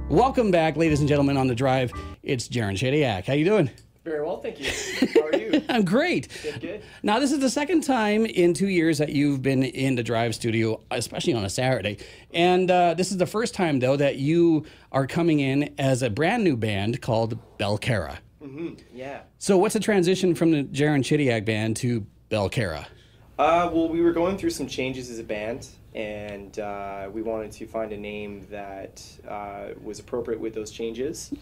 Welcome back, ladies and gentlemen, on The Drive. It's Jaron Shadiak. How you doing? Very well, thank you. How are you? I'm great. Good. Now, this is the second time in 2 years that you've been in the Drive studio, especially on a Saturday. And this is the first time, though, that you are coming in as a brand new band called Belcara. Mm-hmm. Yeah. So what's the transition from the Jaron Shadiak band to Belcara? Well, we were going through some changes as a band, and we wanted to find a name that was appropriate with those changes,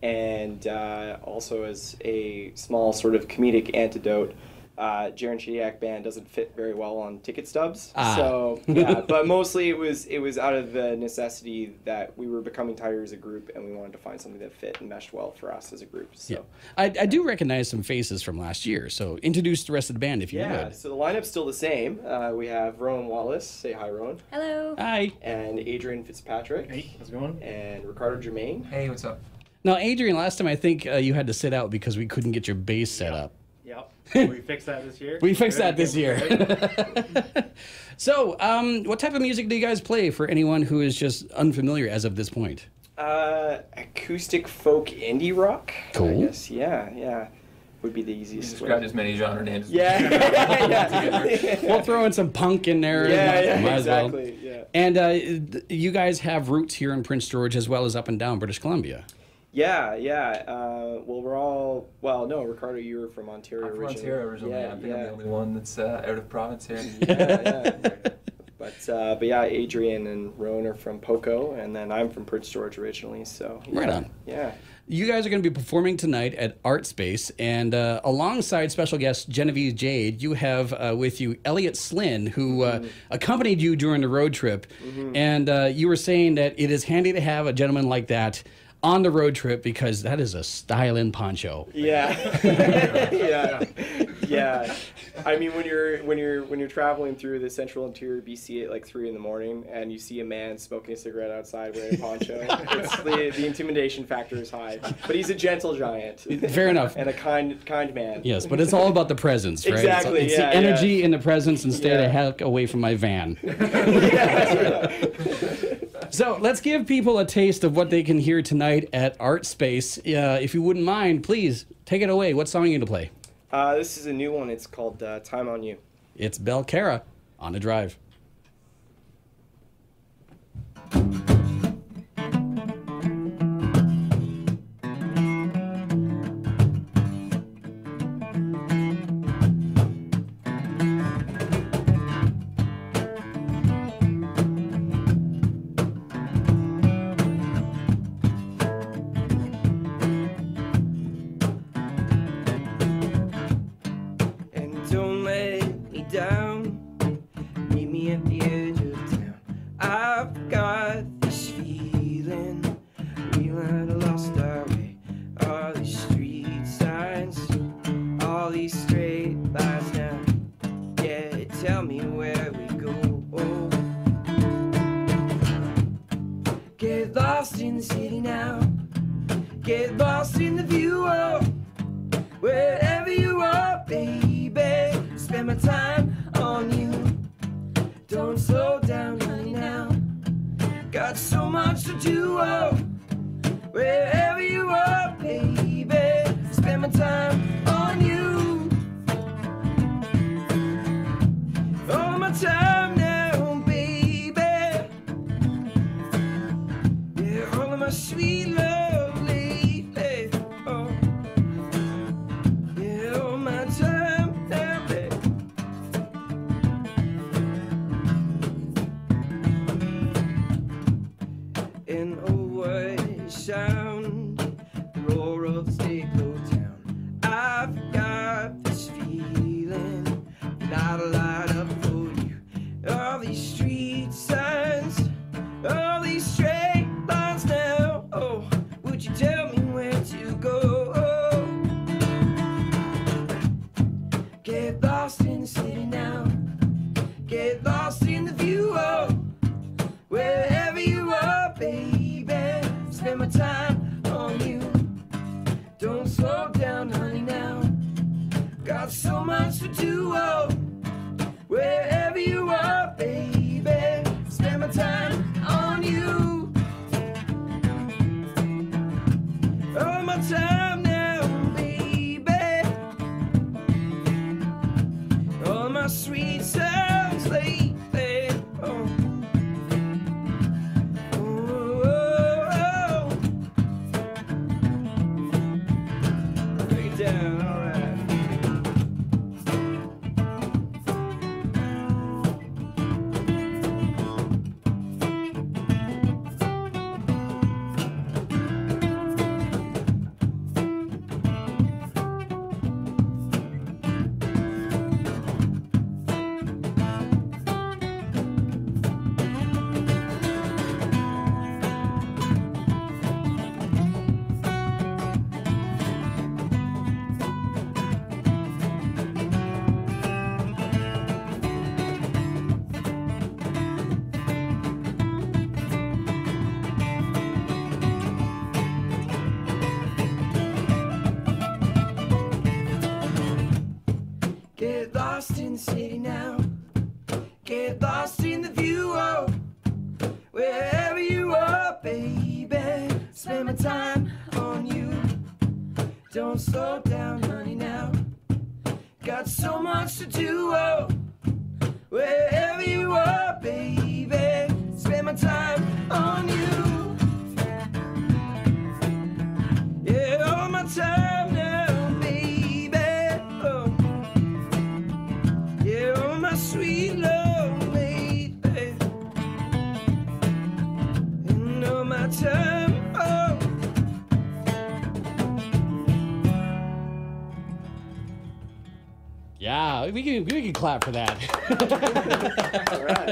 and also as a small sort of comedic antidote. Jaron Shadiak band doesn't fit very well on ticket stubs, so yeah. But mostly it was out of the necessity that we were becoming tired as a group, and we wanted to find something that fit and meshed well for us as a group. So yeah. I do recognize some faces from last year, so introduce the rest of the band if you would. Yeah, so the lineup's still the same. We have Rowan Wallace. Say hi, Rowan. Hello. Hi. And Adrian Fitzpatrick. Hey, how's it going? And Ricardo Germain. Hey, what's up? Now, Adrian, last time I think you had to sit out because we couldn't get your bass set up. Yep. We fixed that this year. We fixed that this year. So, what type of music do you guys play for anyone who is just unfamiliar as of this point? Acoustic folk indie rock. Cool. I guess, yeah. Would be the You easiest just way. grabbed as many genre names. Yeah. We'll throw in some punk in there. Yeah, might as well. exactly. Yeah. And you guys have roots here in Prince George as well as up and down British Columbia. Yeah. Well, we're all. Well, no, Ricardo, you were from Ontario I'm from originally. Ontario originally. Yeah, I think I'm the only one that's out of province here. Yeah. But yeah, Adrian and Rowan are from Poco, and then I'm from Prince George originally. So yeah. Right on. Yeah. You guys are going to be performing tonight at Art Space, and alongside special guest Genevieve Jade, you have with you Elliot Slynn, who accompanied you during the road trip, and you were saying that it is handy to have a gentleman like that on the road trip because that is a styling poncho. Yeah. Yeah. I mean, when you're traveling through the central interior BC at like 3 a.m. and you see a man smoking a cigarette outside wearing a poncho, the intimidation factor is high. But he's a gentle giant. Fair enough. And a kind man. Yes, but it's all about the presence, right? Exactly. It's the energy in the presence and stay the heck away from my van. So let's give people a taste of what they can hear tonight at Art Space. If you wouldn't mind, please take it away. What song are you going to play? This is a new one. It's called Time on You. It's Belcara on The Drive. might have lost our way. All these street signs, all these straight lines now. Yeah, tell me where we go. Get lost in the city now. Get lost in the view. Wherever you are, baby. Spend my time on you. Don't slow down, honey, now. Got so much to do. Wherever you are, baby. Spend my time on you. All my time now, baby. Yeah, all of my sweet lovely, baby. Oh. Yeah, all my time now, baby. In a word sound, the roar of the stately town. I've got this feeling, not a lot up for you. All these street signs, all these straight lines now. Oh, would you tell me where to go? Get lost in the city now. Get lost in the view. Wherever you are, baby. Spend my time on you. Don't slow down, honey, now. Got so much to do. Wherever you are, baby. Spend my time on you. All my time now, baby. All my sweet sounds lately. Oh. Oh, oh, oh. Break it down, all right. Get lost in the city now. Get lost in the view. Wherever you are, baby. Spend my time on you. Don't slow down, honey, now. Got so much to do. Wherever you are, baby. Spend my time on you. Yeah, all my time now, baby. Oh. Yeah, all my sweet love, baby. And all my time, oh. Yeah, we can clap for that. All right.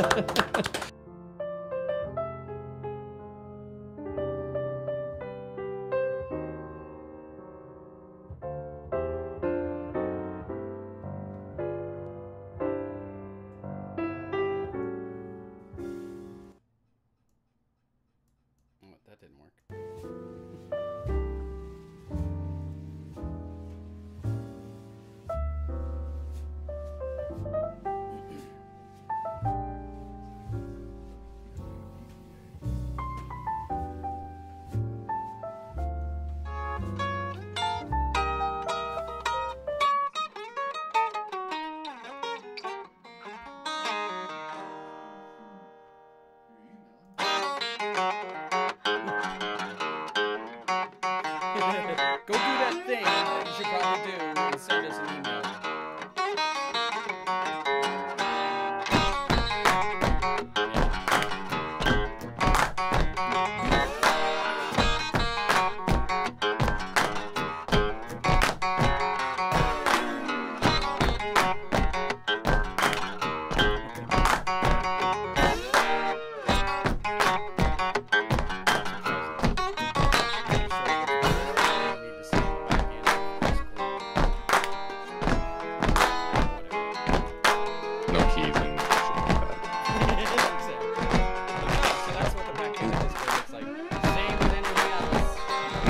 Oh, that didn't work. Go do that thing that you should probably do and send us an email.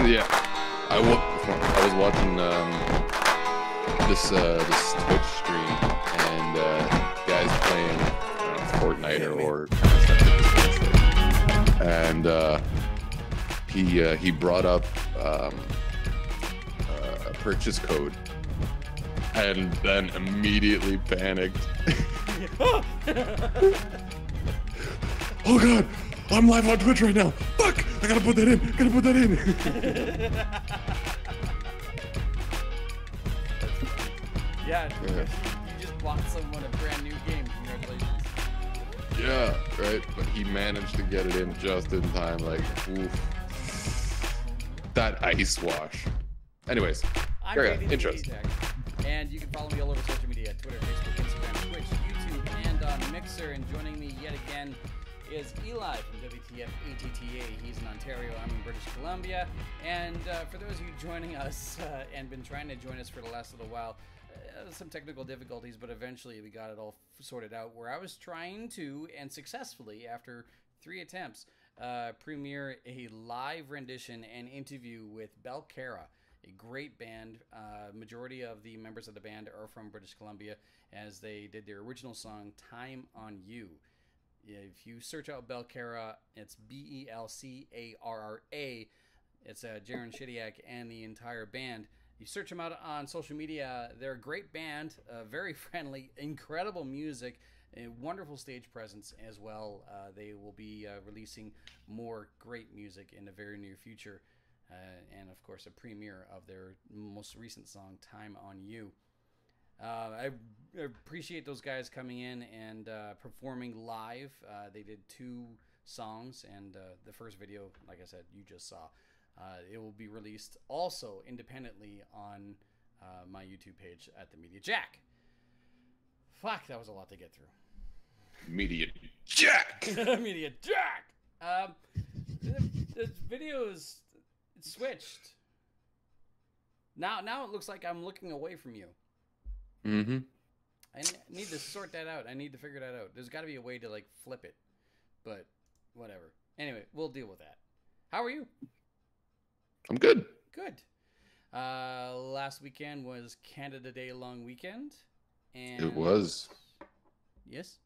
Yeah, I was watching this Twitch stream, and guys playing Fortnite or and he brought up a purchase code, and then immediately panicked. Oh god, I'm live on Twitch right now. Fuck, I gotta put that in. Yeah, you just bought someone a brand new game. Congratulations. Yeah, right. But he managed to get it in just in time. Like, oof. That ice wash. Anyways, I'm carry on. David Interest. Dizak, and you can follow me all over social media: Twitter, Facebook, Instagram, Twitch, YouTube, and on Mixer. And joining me yet again is Eli from WTF ATTA. He's in Ontario. I'm in British Columbia. And for those of you joining us and been trying to join us for the last little while, some technical difficulties, but eventually we got it all sorted out, where I was trying to, and successfully after 3 attempts, premiere a live rendition and interview with Belcara, a great band. Majority of the members of the band are from British Columbia, as they did their original song Time on You. If you search out Belcara, it's Belcarra. It's Jaron Shidiak and the entire band. You search them out on social media. They're a great band, very friendly, incredible music, a wonderful stage presence as well. They will be releasing more great music in the very near future. And of course, a premiere of their most recent song, Time on You. I appreciate those guys coming in and performing live. They did 2 songs, and the first video, like I said, you just saw. It will be released also independently on my YouTube page at the Media Jack. Fuck, that was a lot to get through. Media Jack! Media Jack! The video is switched. Now it looks like I'm looking away from you. Mm-hmm. I need to sort that out. I need to figure that out. There's got to be a way to, like, flip it. But whatever. Anyway, we'll deal with that. How are you? I'm good. Good. Last weekend was Canada Day long weekend. And It was. Yes?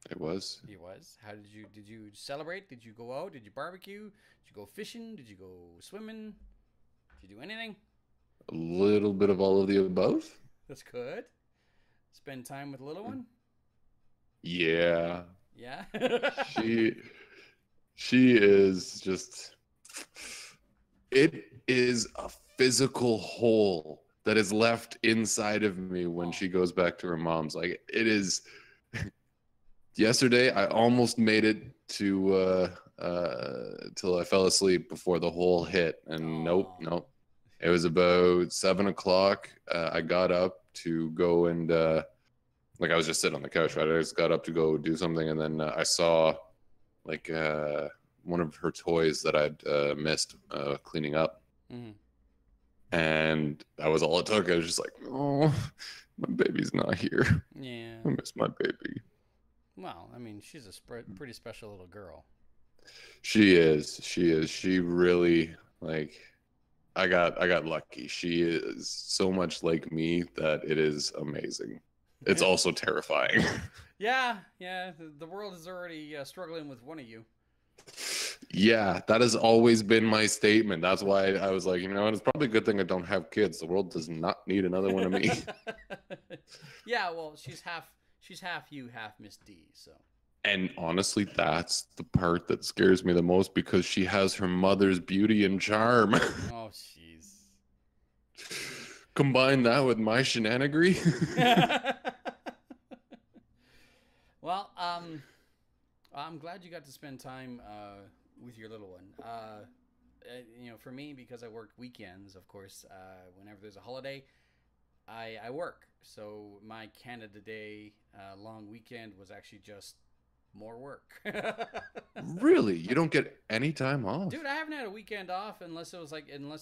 It was. It was. How did you celebrate? Did you go out? Did you barbecue? Did you go fishing? Did you go swimming? Did you do anything? A little bit of all of the above. That's good. Spend time with little one? Yeah. Yeah? She is just... It is a physical hole that is left inside of me when she goes back to her mom's. Like, it is... Yesterday, I almost made it to till I fell asleep before the hole hit, and nope. It was about 7 o'clock. I got up to go and like, I was just sitting on the couch, right? I just got up to go do something, and then I saw like one of her toys that I'd missed cleaning up, and that was all it took. I was just like, oh, my baby's not here. Yeah. I miss my baby. Well, I mean, she's a pretty special little girl. She is. She really, like, I got lucky. She is so much like me that it is amazing. It's also terrifying. Yeah. The world is already struggling with one of you. Yeah, that has always been my statement. That's why I was like, it's probably a good thing I don't have kids. The world does not need another one of me. Yeah, well, she's half you, half Miss D, so. And honestly, that's the part that scares me the most, because she has her mother's beauty and charm. Oh, jeez. Combine that with my shenanigery. Well, I'm glad you got to spend time with your little one. For me, because I work weekends, of course, whenever there's a holiday, I work. So my Canada Day long weekend was actually just more work. Really? You don't get any time off? Dude, I haven't had a weekend off unless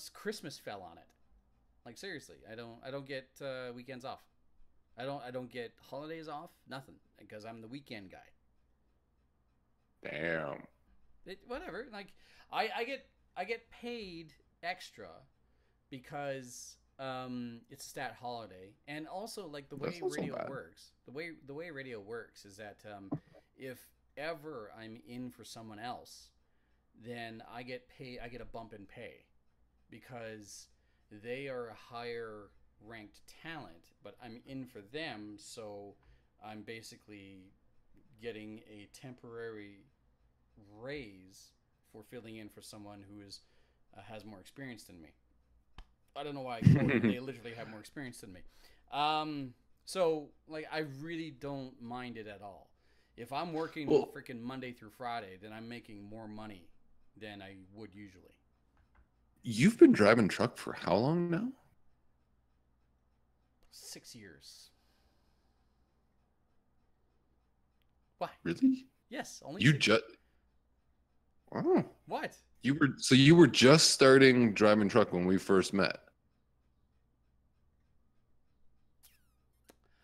Christmas fell on it. Like, seriously, I don't get weekends off. I don't get holidays off, nothing, because I'm the weekend guy. Damn. Whatever. Like, I get paid extra because it's a stat holiday, and also like the way That's not so radio bad. works. The way radio works is that if ever I'm in for someone else, then I get paid. I get a bump in pay because they are a higher ranked talent, but I'm in for them, so I'm basically getting a temporary raise for filling in for someone who is has more experience than me. I don't know why I quoted. They literally have more experience than me. So like I really don't mind it at all. If I'm working freaking Monday through Friday, then I'm making more money than I would usually. You've been driving truck for how long now? 6 years. What? Really? Yes, only You 6 just wow. What? You were just starting driving truck when we first met.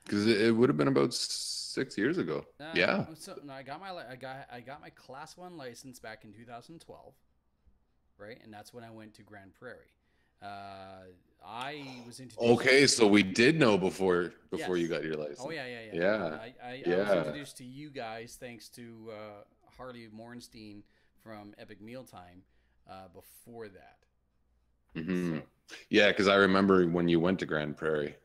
Because it would have been about 6 years ago. Yeah. So no, I got my class 1 license back in 2012, right? And that's when I went to Grand Prairie. I was introduced. Okay, so we did know before Yes. you got your license. Oh yeah. Yeah. I was introduced to you guys thanks to Harley Morenstein from Epic Mealtime. Before that. Mm-hmm. Yeah, because I remember when you went to Grand Prairie.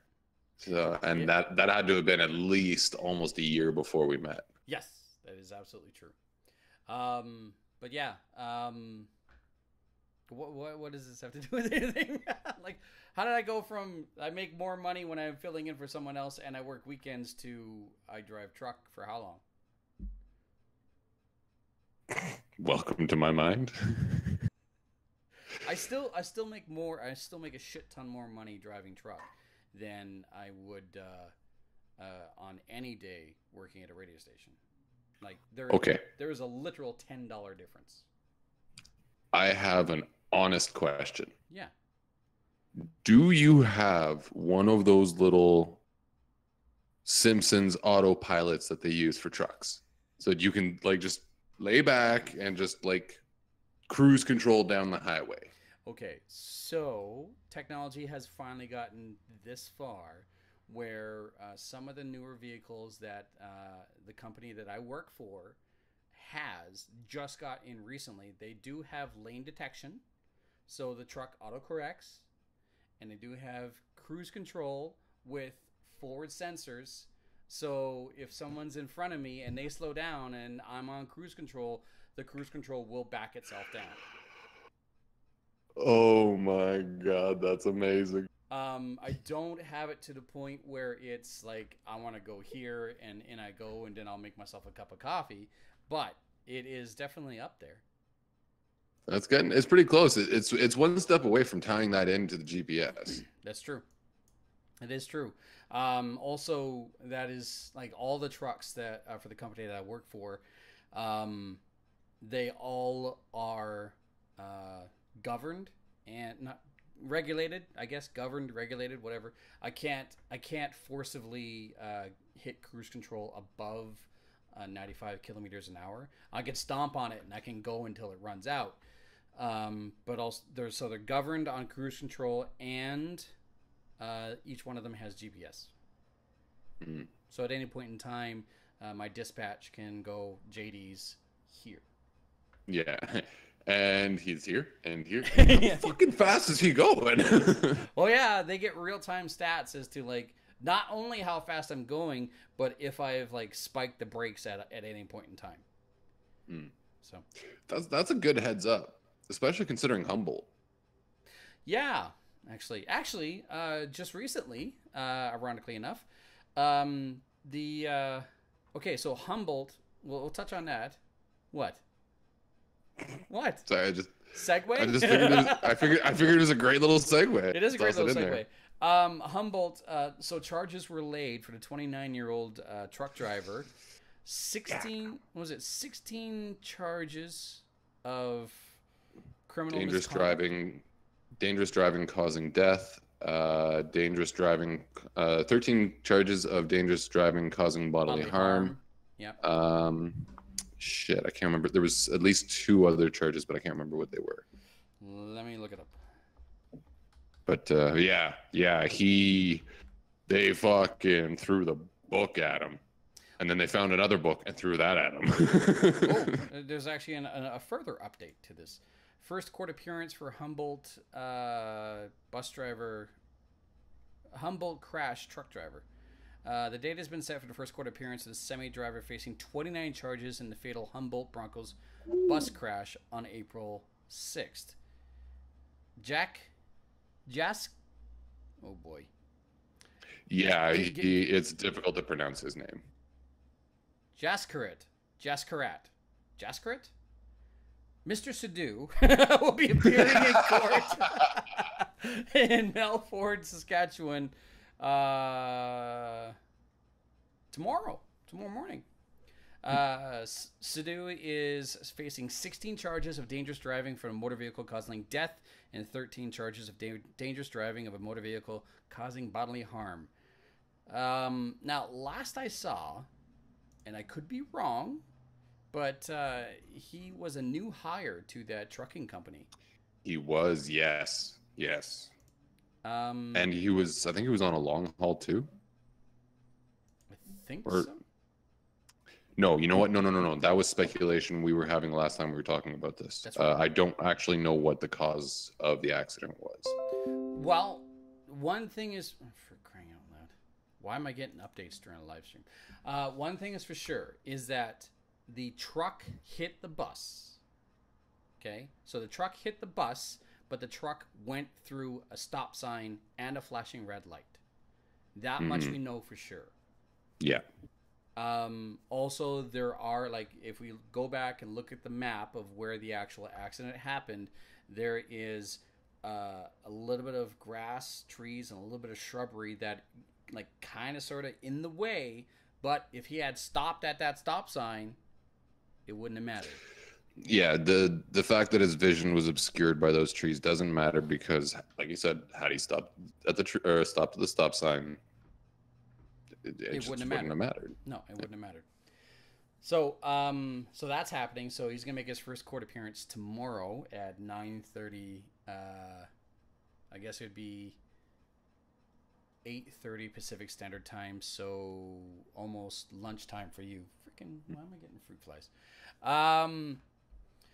So, and that had to have been at least almost a year before we met. Yes, that is absolutely true. But yeah, what does this have to do with anything? Like, how did I go from I make more money when I'm filling in for someone else and I work weekends to I drive truck for how long? Welcome to my mind. I still make a shit ton more money driving truck than I would on any day working at a radio station. Like there is a literal $10 difference. I have an honest question. Yeah. Do you have one of those little Simpsons autopilots that they use for trucks? So that you can like just lay back and just like cruise control down the highway. Okay, so technology has finally gotten this far where some of the newer vehicles that the company that I work for has just got in recently. They do have lane detection, so the truck autocorrects, and they do have cruise control with forward sensors. So if someone's in front of me and they slow down and I'm on cruise control, the cruise control will back itself down. Oh my God, that's amazing. I don't have it to the point where it's like I want to go here and in I go and then I'll make myself a cup of coffee, but it is definitely up there. It's pretty close. It's one step away from tying that into the GPS. That's true. It is true. Also, that is like all the trucks that for the company that I work for, they all are governed and not regulated. I guess governed, regulated, whatever. I can't forcibly hit cruise control above 95 kilometers an hour. I can stomp on it and I can go until it runs out. But also they're governed on cruise control and. Each one of them has GPS. Mm. So at any point in time, my dispatch can go JD's here. Yeah. And he's here and here. Yeah. How fucking fast is he going? Well, yeah, they get real-time stats as to like not only how fast I'm going, but if I've like spiked the brakes at any point in time. Mm. So that's a good heads up, especially considering Humboldt. Yeah. Actually, just recently, ironically enough, okay, so Humboldt. We'll touch on that. What? Sorry, I just segue. figured it was a great little segue. It is a great little segue. Humboldt. So charges were laid for the 29-year-old truck driver. 16 charges of criminal misconduct. Dangerous driving causing death, 13 charges of dangerous driving causing bodily harm. Yeah. Shit, I can't remember. There was at least 2 other charges, but I can't remember what they were. Let me look it up. But they fucking threw the book at him, and then they found another book and threw that at him. There's actually a further update to this. First court appearance for Humboldt bus driver, Humboldt crash truck driver. The date has been set for the first court appearance of the semi-driver facing 29 charges in the fatal Humboldt Broncos bus crash on April 6th. Oh boy. Yeah, it's difficult to pronounce his name. Jaskarat. Mr. Sadu will be appearing in court in Melfort, Saskatchewan tomorrow morning. Sadu is facing 16 charges of dangerous driving for a motor vehicle causing death and 13 charges of dangerous driving of a motor vehicle causing bodily harm. Now, last I saw, and I could be wrong, but he was a new hire to that trucking company. He was, yes. And I think he was on a long haul too. I think so. No, you know what? No. That was speculation we were having last time we were talking about this. That's right. I don't actually know what the cause of the accident was. Well, one thing is, for crying out loud, why am I getting updates during a live stream? One thing is for sure is that the truck hit the bus. Okay, so the truck hit the bus, but the truck went through a stop sign and a flashing red light. That much we know for sure. Yeah. Also, there are, like, if we go back and look at the map of where the actual accident happened, there is a little bit of grass, trees, and a little bit of shrubbery that, like, kind of sort of in the way. But if he had stopped at that stop sign, it wouldn't have mattered. Yeah, the fact that his vision was obscured by those trees doesn't matter because, like you said, had he stopped at the stopped at the stop sign, it wouldn't have mattered. No, it wouldn't have mattered. So, so that's happening. So he's gonna make his first court appearance tomorrow at 9:30. I guess it would be 8:30 Pacific Standard Time. So almost lunchtime for you. Freaking, why am I getting fruit flies?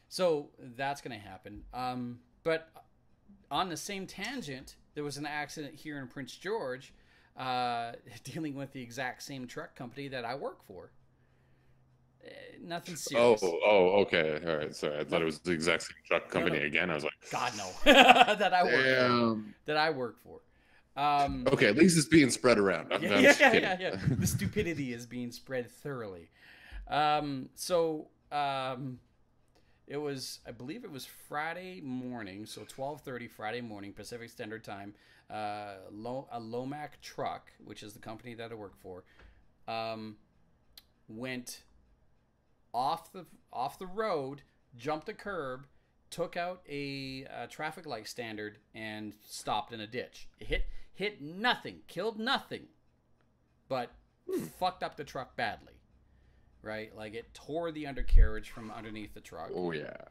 So that's gonna happen. But on the same tangent, there was an accident here in Prince George. Dealing with the exact same truck company that I work for. Nothing serious. Oh, okay. All right. Sorry, I thought it was the exact same truck company again. I was like, God, no. that I work for. Okay, at least it's being spread around. Yeah. The stupidity is being spread thoroughly. It was, I believe it was Friday morning, so 12:30 Friday morning, Pacific Standard Time. A Lomac truck, which is the company that I work for, went off the road, jumped a curb, took out a traffic light standard, and stopped in a ditch. It hit nothing, killed nothing, but fucked up the truck badly. Right, like it tore the undercarriage from underneath the truck. Oh yeah.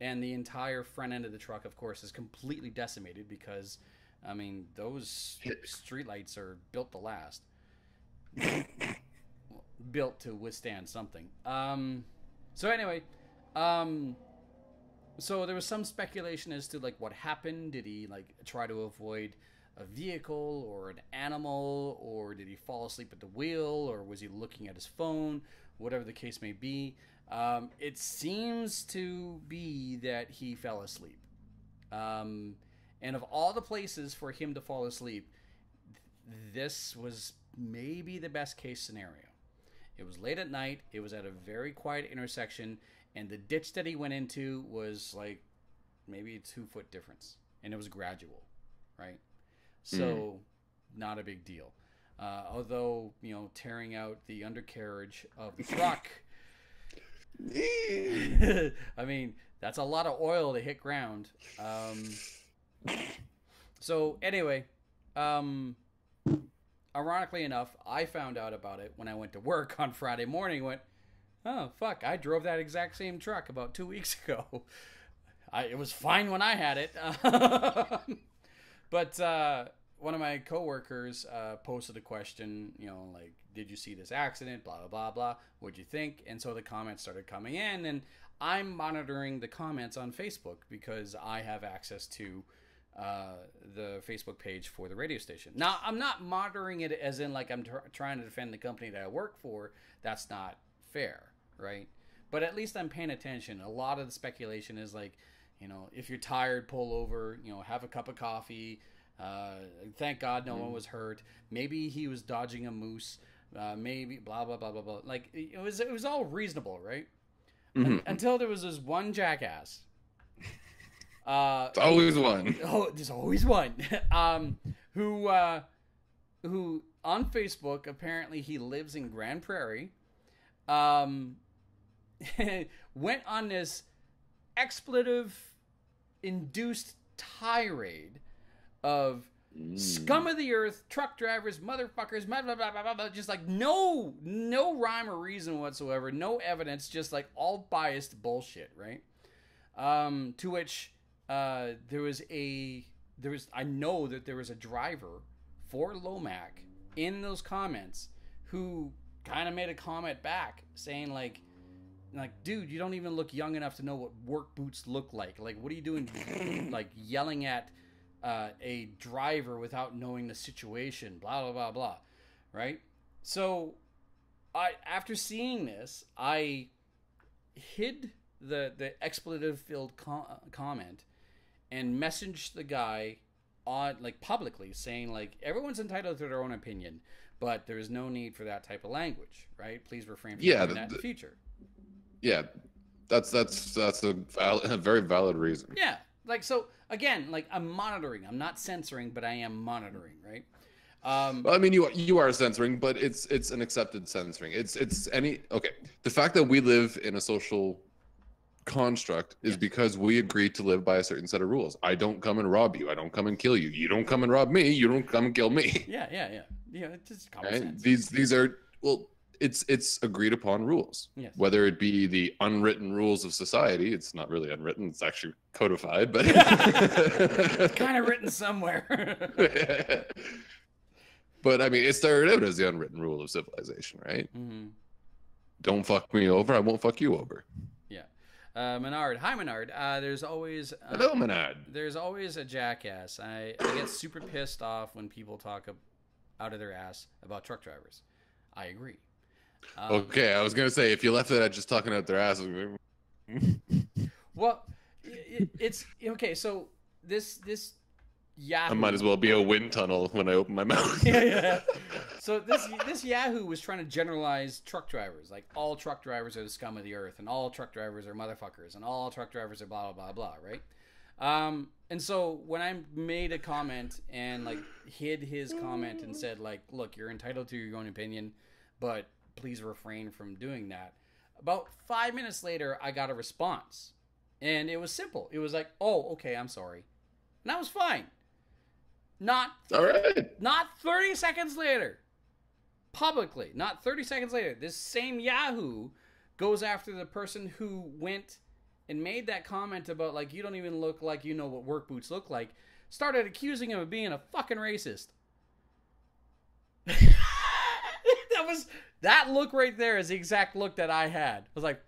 And the entire front end of the truck, of course, is completely decimated because, I mean, those streetlights are built to last, built to withstand something. So anyway, so there was some speculation as to like what happened. Did he like try to avoid a vehicle or an animal, or did he fall asleep at the wheel, or was he looking at his phone? Whatever the case may be, it seems to be that he fell asleep. And of all the places for him to fall asleep, this was maybe the best case scenario. It was late at night, it was at a very quiet intersection, and the ditch that he went into was like maybe a 2-foot difference, and it was gradual, right? So, not a big deal. Although, you know, tearing out the undercarriage of the truck, I mean, that's a lot of oil to hit ground. So, anyway, ironically enough, I found out about it when I went to work on Friday morning. Went, oh, fuck, I drove that exact same truck about 2 weeks ago. It was fine when I had it. But one of my coworkers posted a question, like, did you see this accident? Blah, blah, blah, blah. What'd you think? And so the comments started coming in, and I'm monitoring the comments on Facebook because I have access to the Facebook page for the radio station. Now, I'm not monitoring it as in like I'm trying to defend the company that I work for. That's not fair, right? But at least I'm paying attention. A lot of the speculation is like, if you're tired, pull over, have a cup of coffee. Thank God no one was hurt. Maybe he was dodging a moose. Maybe blah, blah, blah, blah, blah. Like, it was all reasonable, right? Until there was this one jackass. It's always one. Oh, there's always one. Who on Facebook, apparently he lives in Grand Prairie, went on this expletive-induced tirade of scum of the earth, truck drivers, motherfuckers, blah, blah, blah, blah, blah, just like no rhyme or reason whatsoever, no evidence, just like all biased bullshit, right? To which I know that there was a driver for Lomac in those comments who kind of made a comment back saying like, dude, you don't even look young enough to know what work boots look like. Like, what are you doing, like yelling at a driver without knowing the situation? Blah blah blah blah, right? So, after seeing this, I hid the expletive-filled comment and messaged the guy on like publicly saying like, everyone's entitled to their own opinion, but there is no need for that type of language, right? Please refrain from doing that in the future. Yeah, that's a very valid reason. Yeah, like, so again, like, I'm monitoring. I'm not censoring, but I am monitoring, right? Well, I mean, you are censoring, but it's an accepted censoring. The fact that we live in a social construct is because we agreed to live by a certain set of rules. I don't come and rob you. I don't come and kill you. You don't come and rob me. You don't come and kill me. Yeah. It's just common sense. These are, well, it's agreed upon rules. Yes. Whether it be the unwritten rules of society, it's not really unwritten, it's actually codified, but it's kind of written somewhere. But I mean, it started out as the unwritten rule of civilization, right? Mm-hmm. Don't fuck me over, I won't fuck you over. Yeah. Menard. Hi, Menard. There's always... Hello, Menard. There's always a jackass. I get super pissed off when people talk out of their ass about truck drivers. I agree. Okay, I was going to say, if you left it at just talking out their ass... Well, it's... Okay, so this Yahoo... I might as well be a wind tunnel when I open my mouth. Yeah. So this Yahoo was trying to generalize truck drivers. Like, all truck drivers are the scum of the earth, and all truck drivers are motherfuckers, and all truck drivers are blah, blah, blah, blah, right? And so when I made a comment and, like, hid his comment and said, like, look, you're entitled to your own opinion, but please refrain from doing that. About 5 minutes later, I got a response. And it was simple. It was like, oh, okay, I'm sorry. And that was fine. All right. Not 30 seconds later. Publicly. Not 30 seconds later. This same Yahoo goes after the person who went and made that comment about, like, you don't even look like you know what work boots look like. Started accusing him of being a fucking racist. That look right there is the exact look that I had. I was like,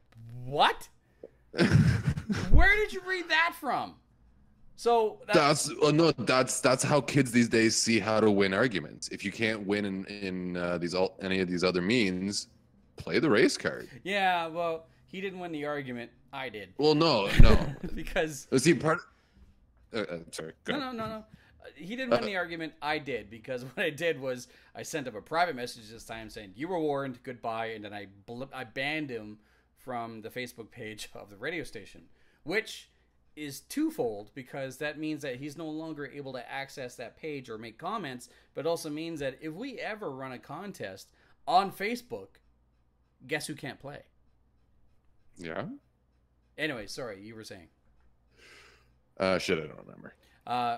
what? Where did you read that from? So that's how kids these days see how to win arguments. If you can't win in any of these other means, play the race card. Yeah, well, he didn't win the argument. I did. Well, no, because was he part? Sorry. No. He didn't win the argument. I did, because what I did was I sent him a private message this time saying, "You were warned. Goodbye," and then I banned him from the Facebook page of the radio station, which is twofold, because that means that he's no longer able to access that page or make comments, but also means that if we ever run a contest on Facebook, guess who can't play? Yeah. Anyway, sorry, you were saying. Shit, I don't remember.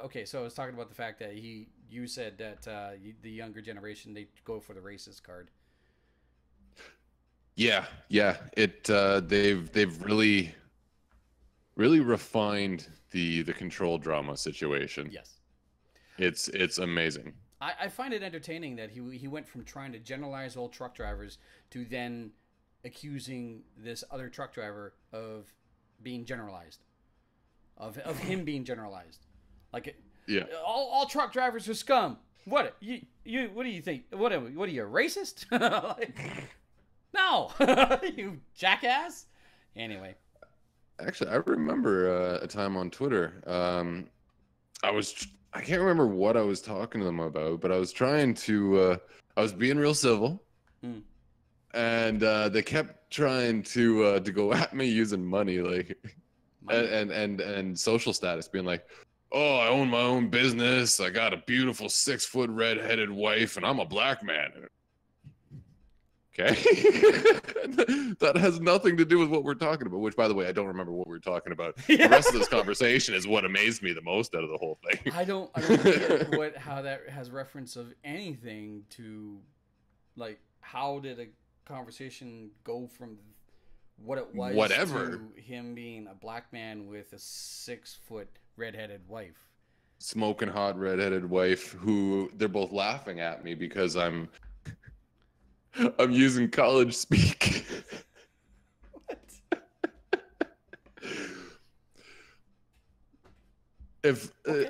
Okay, so I was talking about the fact that you said that the younger generation, they go for the racist card. Yeah. They've really really refined the control drama situation. Yes. It's amazing. I find it entertaining that he went from trying to generalize all truck drivers to then accusing this other truck driver of being generalized, of him being generalized, like Yeah. all truck drivers are scum. What you what do you think? What are you, a racist? Like, no, you jackass. Anyway, Actually, I remember a time on Twitter. I can't remember what I was talking to them about, but I was trying to. I was being real civil, and they kept trying to go at me using money, like, and social status, being like, "Oh, I own my own business. I got a beautiful 6-foot red-headed wife, and I'm a black man." Okay. That has nothing to do with what we're talking about, which, by the way, I don't remember what we were talking about. The rest of this conversation is what amazed me the most out of the whole thing. I don't get how that has reference of anything to, like, how did a conversation go from what it was to him being a black man with a 6-foot redheaded wife. Smoking hot redheaded wife who they're both laughing at me because I'm using college speak. What? If Okay.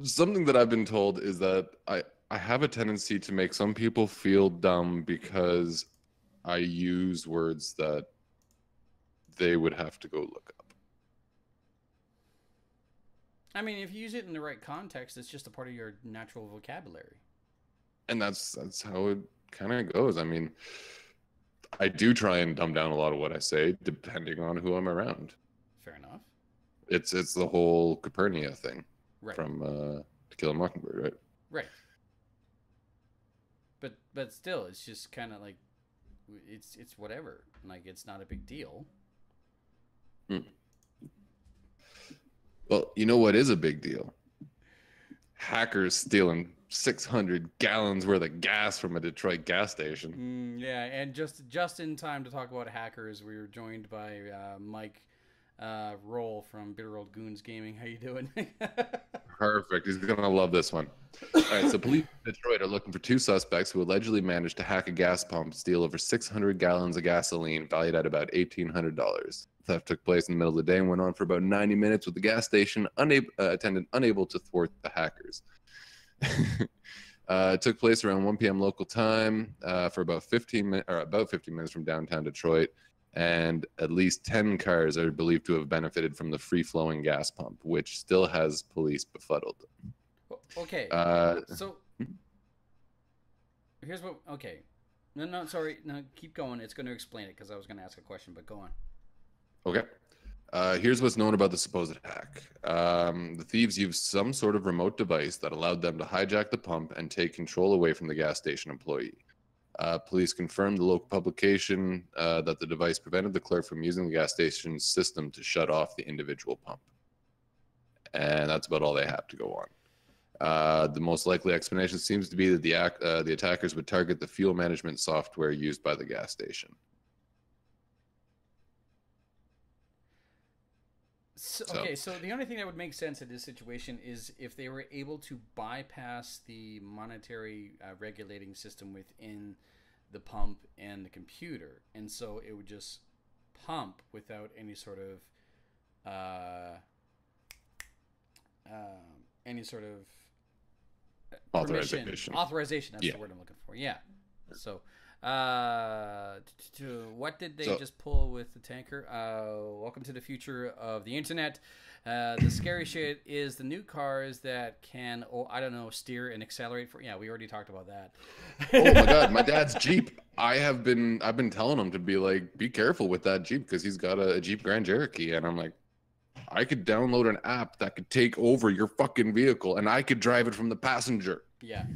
Something that I've been told is that I have a tendency to make some people feel dumb because I use words that they would have to go look up. I mean, if you use it in the right context, it's just a part of your natural vocabulary. And that's how it kind of goes. I mean, I do try and dumb down a lot of what I say depending on who I'm around. Fair enough. It's the whole Copernia thing, Right. from To Kill a Mockingbird, right? Right. But still, it's just kind of like it's whatever. Like, it's not a big deal. Well, you know what is a big deal? Hackers stealing 600 gallons worth of gas from a Detroit gas station. Yeah, and just in time to talk about hackers, we were joined by Mike Roll from Bitter Old Goons Gaming. How you doing? Perfect. He's going to love this one. All right, so police in Detroit are looking for 2 suspects who allegedly managed to hack a gas pump, steal over 600 gallons of gasoline valued at about $1,800. Theft took place in the middle of the day and went on for about 90 minutes with the gas station attendant unable to thwart the hackers. It took place around 1 p.m. local time for about 15 minutes from downtown Detroit, and at least 10 cars are believed to have benefited from the free-flowing gas pump, which still has police befuddled. Okay. So here's what. Okay. No, sorry. No, keep going. It's going to explain it because I was going to ask a question, but go on. Okay. Here's what's known about the supposed hack. The thieves used some sort of remote device that allowed them to hijack the pump and take control away from the gas station employee. Police confirmed the local publication that the device prevented the clerk from using the gas station's system to shut off the individual pump. And that's about all they have to go on. The most likely explanation seems to be that the attackers would target the fuel management software used by the gas station. So the only thing that would make sense in this situation is if they were able to bypass the monetary regulating system within the pump and the computer, and so it would just pump without any sort of authorization. That's the word I'm looking for. Yeah. So. What did they just pull with the tanker? Welcome to the future of the internet. The scary shit is the new cars that can, steer and accelerate for. Yeah, we already talked about that. Oh my God, my dad's Jeep. I've been telling him to be careful with that Jeep because he's got a Jeep Grand Cherokee, and I'm like, I could download an app that could take over your fucking vehicle, and I could drive it from the passenger. Yeah.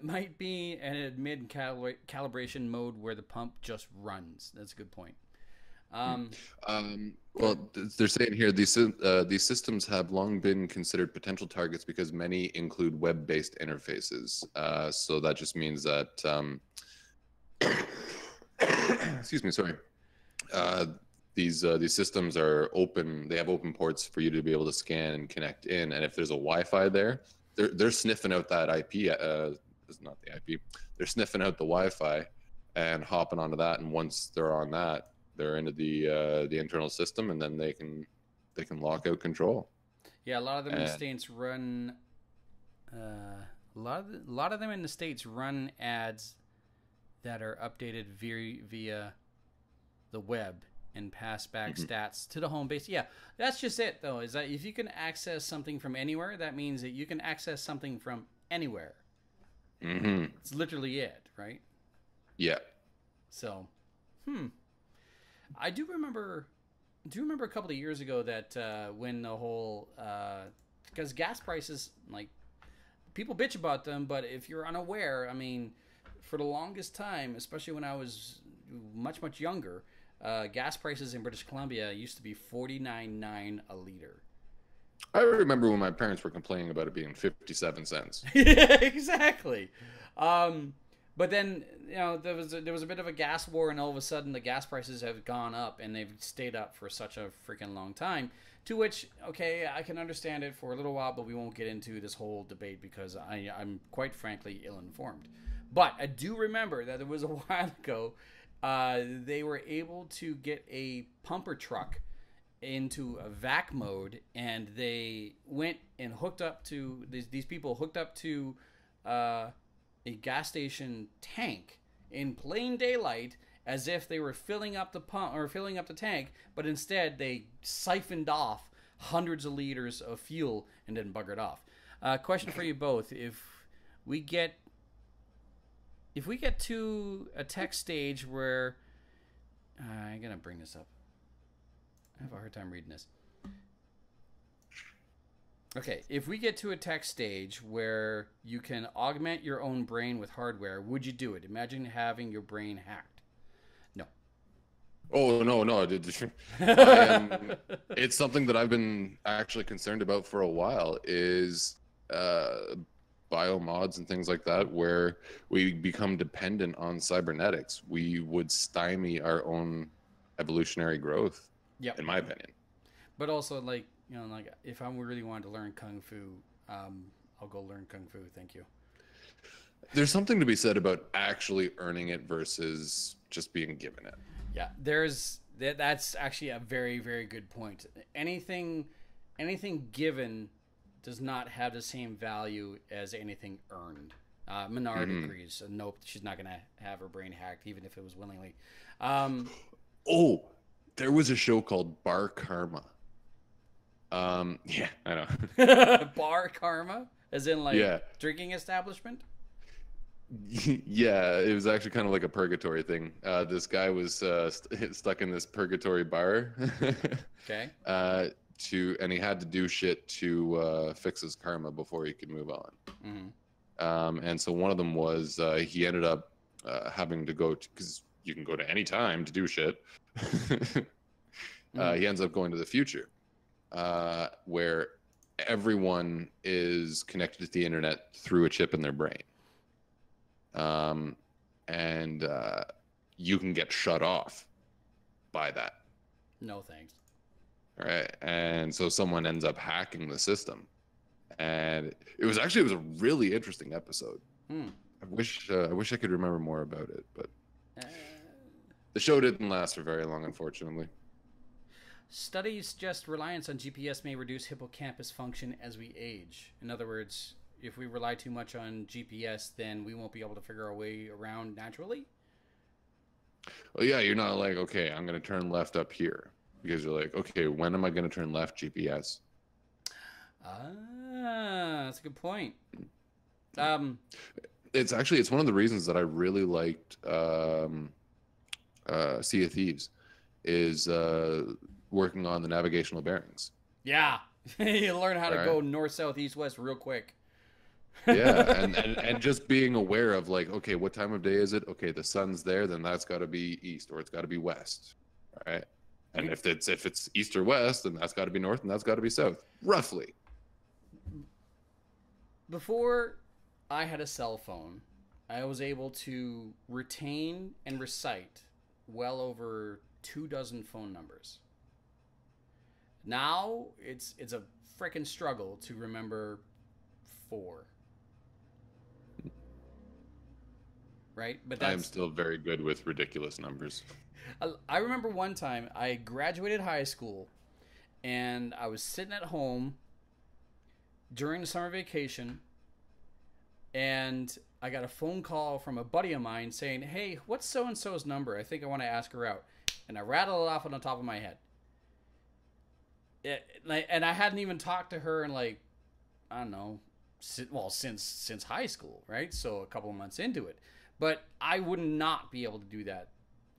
Might be an mid calibration mode where the pump just runs. That's a good point. Well, they're saying here these systems have long been considered potential targets because many include web-based interfaces. So that just means that excuse me, sorry. these systems are open. They have open ports for you to be able to scan and connect in. And if there's a Wi-Fi there, they're sniffing out that IP. It's not the IP. They're sniffing out the Wi-Fi and hopping onto that. And once they're on that, they're into the internal system, and then they can lock out control. Yeah, a lot of them in the States run. A lot of them in the States run ads that are updated via the web and pass back stats to the home base. Yeah, that's just it, though, is that if you can access something from anywhere, that means that you can access something from anywhere. It's literally it, right? Yeah. So, I do remember a couple of years ago that when the whole because gas prices, like, people bitch about them, but if you're unaware, I mean, for the longest time, especially when I was much younger, gas prices in British Columbia used to be $49.9 a liter. I remember when my parents were complaining about it being 57 cents. Yeah, exactly. But then, you know, there was a bit of a gas war, and all of a sudden the gas prices have gone up, and they've stayed up for such a freaking long time. To which, okay, I can understand it for a little while, but we won't get into this whole debate because I'm quite frankly ill-informed. But I do remember that there was a while ago, they were able to get a pumper truck into a vac mode, and they went and hooked up to these people hooked up to a gas station tank in plain daylight, as if they were filling up the pump or filling up the tank, but instead they siphoned off hundreds of liters of fuel and then buggered off. Question for you both: if we get to a tech stage where I'm gonna bring this up. I have a hard time reading this. Okay, if we get to a tech stage where you can augment your own brain with hardware, would you do it? Imagine having your brain hacked. No. Oh, no. It's something that I've been actually concerned about for a while, is biomods and things like that, where we become dependent on cybernetics. We would stymie our own evolutionary growth, in my opinion. But also, like, you know, like, if I really wanted to learn Kung Fu, I'll go learn Kung Fu. Thank you. There's something to be said about actually earning it versus just being given it. Yeah, that's actually a very, very good point. Anything given does not have the same value as anything earned. Minority agrees. So nope, she's not going to have her brain hacked, even if it was willingly. Oh, there was a show called Bar Karma. Yeah, I know. Bar Karma? As in, like, drinking establishment? Yeah, it was actually kind of like a purgatory thing. This guy was stuck in this purgatory bar. Okay. And he had to do shit to fix his karma before he could move on. And so one of them was he ended up having to go to, because you can go to any time to do shit. He ends up going to the future, where everyone is connected to the internet through a chip in their brain. And you can get shut off by that. No thanks. Right. And so someone ends up hacking the system. And it was a really interesting episode. I wish I could remember more about it, but the show didn't last for very long, unfortunately. Studies suggest reliance on GPS may reduce hippocampus function as we age. In other words, if we rely too much on GPS, then we won't be able to figure our way around naturally. Well, yeah, you're not like, okay, I'm going to turn left up here. Because you're like, okay, when am I going to turn left, GPS? That's a good point. It's one of the reasons that I really liked Sea of Thieves, is working on the navigational bearings. Yeah. You learn how to go north, south, east, west real quick. Yeah, and just being aware of, like, okay, what time of day is it? Okay, the sun's there, then that's got to be east, or it's got to be west. All right. And if it's east or west, then that's got to be north, and that's got to be south, roughly. Before I had a cell phone, I was able to retain and recite well over 24 phone numbers. Now it's a freaking struggle to remember 4. Right? But I am still very good with ridiculous numbers. I remember one time I graduated high school and I was sitting at home during the summer vacation and I got a phone call from a buddy of mine saying, "Hey, what's so-and-so's number? I think I want to ask her out." And I rattled it off on the top of my head. And I hadn't even talked to her in like, I don't know, since high school, right? So a couple of months into it. But I would not be able to do that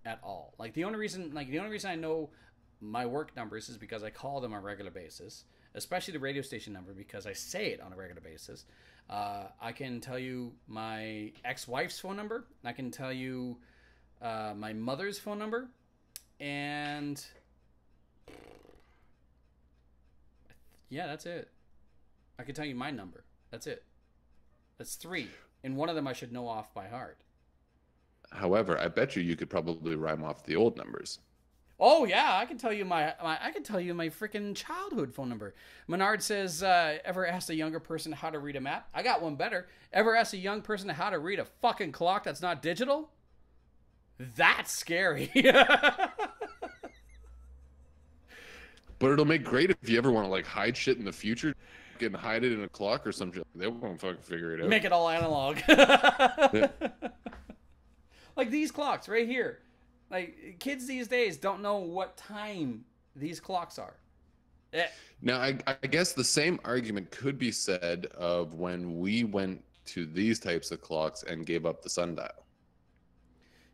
at all. The only reason I know my work numbers is because I call them on a regular basis, especially the radio station number because I say it on a regular basis. I can tell you my ex-wife's phone number. I can tell you my mother's phone number, and yeah, that's it. I can tell you my number. That's it. That's 3, and one of them I should know off by heart. However, I bet you could probably rhyme off the old numbers. Oh yeah, I can tell you my freaking childhood phone number. Menard says, ever asked a younger person how to read a map? I got one better. Ever asked a young person how to read a fucking clock that's not digital? That's scary. But it'll make great if you ever want to hide shit in the future, and hide it in a clock or something. They won't fucking figure it out. Make it all analog. Like these clocks right here. Kids these days don't know what time these clocks are. Now, I guess the same argument could be said of when we went to these types of clocks and gave up the sundial.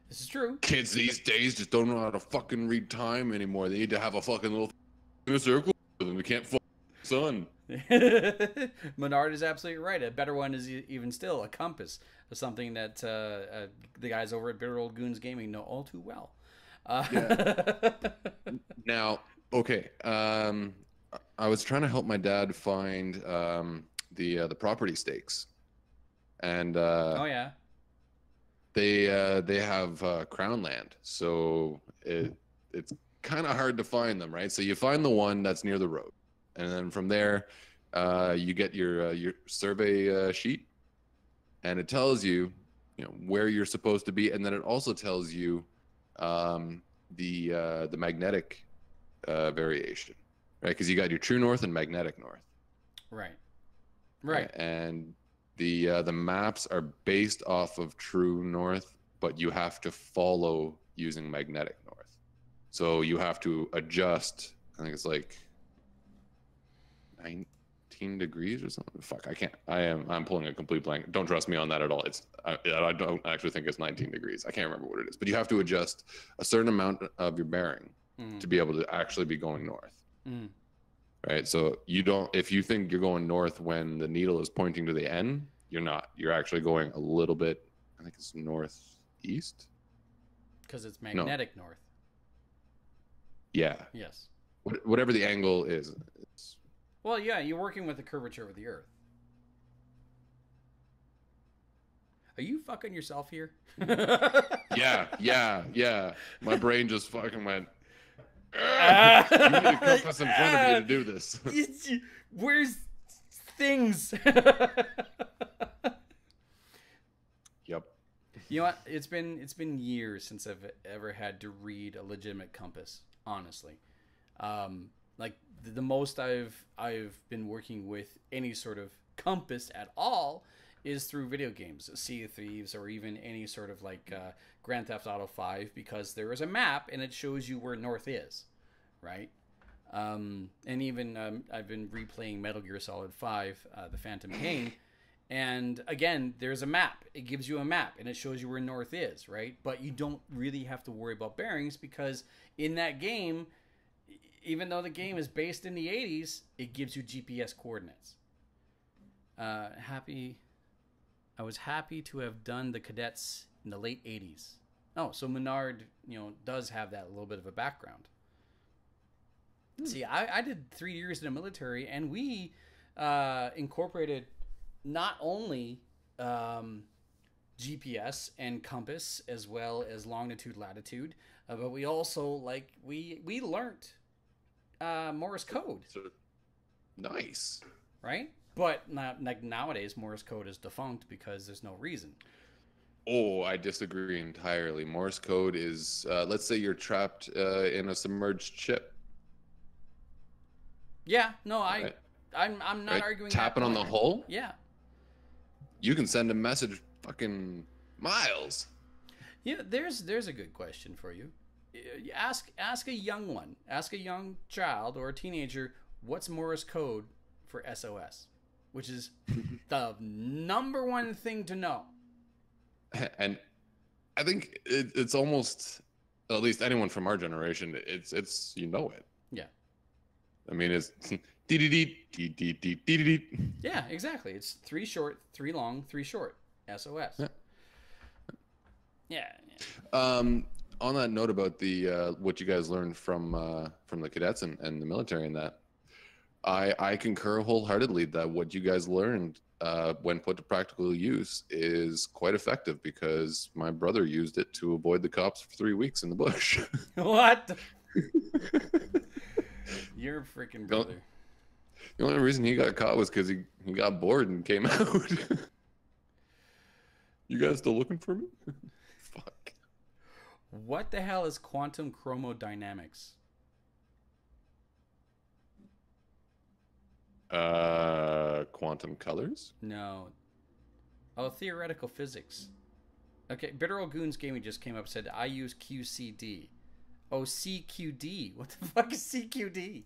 This is true. Kids these days just don't know how to fucking read time anymore. They need to have a fucking little in a circle and we can't fuck the sun. Menard is absolutely right. A better one is even still a compass, something that the guys over at Bitter Old Goons Gaming know all too well. Yeah. Now, okay, I was trying to help my dad find the property stakes, and oh yeah, they have crown land, so it's kind of hard to find them, right? So you find the one that's near the road, and then from there, you get your survey sheet, and it tells you, where you're supposed to be, and then it also tells you the magnetic variation, right? Because you got your true north and magnetic north, right. And the maps are based off of true north, but you have to follow using magnetic north. So you have to adjust. I think it's like 19 degrees or something. Fuck, I can't. I'm pulling a complete blank. Don't trust me on that at all. I don't actually think it's 19 degrees. I can't remember what it is. But you have to adjust a certain amount of your bearing to be able to actually be going north. Right? So if you think you're going north when the needle is pointing to the N, you're not. You're actually going a little bit, I think it's northeast. Because it's magnetic north. Yeah. Yes. Whatever the angle is. Well, yeah, you're working with the curvature of the Earth. Are you fucking yourself here? Yeah. My brain just fucking went. You need a compass in front of you to do this. Where's things? Yep. You know what? It's been years since I've ever had to read a legitimate compass. Honestly, the most I've been working with any sort of compass at all is through video games, Sea of Thieves, or even any sort of Grand Theft Auto 5, because there is a map and it shows you where north is, right? And even I've been replaying Metal Gear Solid 5, The Phantom Pain, and again, there's a map. It gives you a map and it shows you where north is, right? But you don't really have to worry about bearings because in that game, even though the game is based in the 80s, it gives you GPS coordinates. I was happy to have done the cadets in the late 80s. Oh, so Menard, does have that little bit of a background. See, I did 3 years in the military, and we incorporated not only GPS and compass as well as longitude, latitude. but we also we learned Morse code, So, nice. right? But not, like nowadays, Morse code is defunct because there's no reason. Oh, I disagree entirely. Morse code is, let's say you're trapped in a submerged ship. Yeah, no, Right. I'm not Right? arguing. Tapping that on the point. hull, Yeah, you can send a message fucking miles. yeah. There's a good question for you. You ask a young one, ask a young child or a teenager, what's Morse code for SOS, which is the number one thing to know. And I think it's almost, at least anyone from our generation, it's you know it. Yeah. I mean, it's dee-dee-dee, dee-dee-dee, dee-dee-dee. Yeah, exactly. It's 3 short, 3 long, 3 short. SOS. Yeah. On that note about the what you guys learned from the cadets and the military and that, I concur wholeheartedly that what you guys learned when put to practical use is quite effective, because my brother used it to avoid the cops for 3 weeks in the bush. What? You're a freaking brother. The only reason he got caught was because he got bored and came out. You guys still looking for me? Fuck. What the hell is quantum chromodynamics? Quantum colors? No. Oh, theoretical physics. Okay, Bitter Old Goons Gaming just came up and said, I use QCD. Oh, CQD. What the fuck is CQD?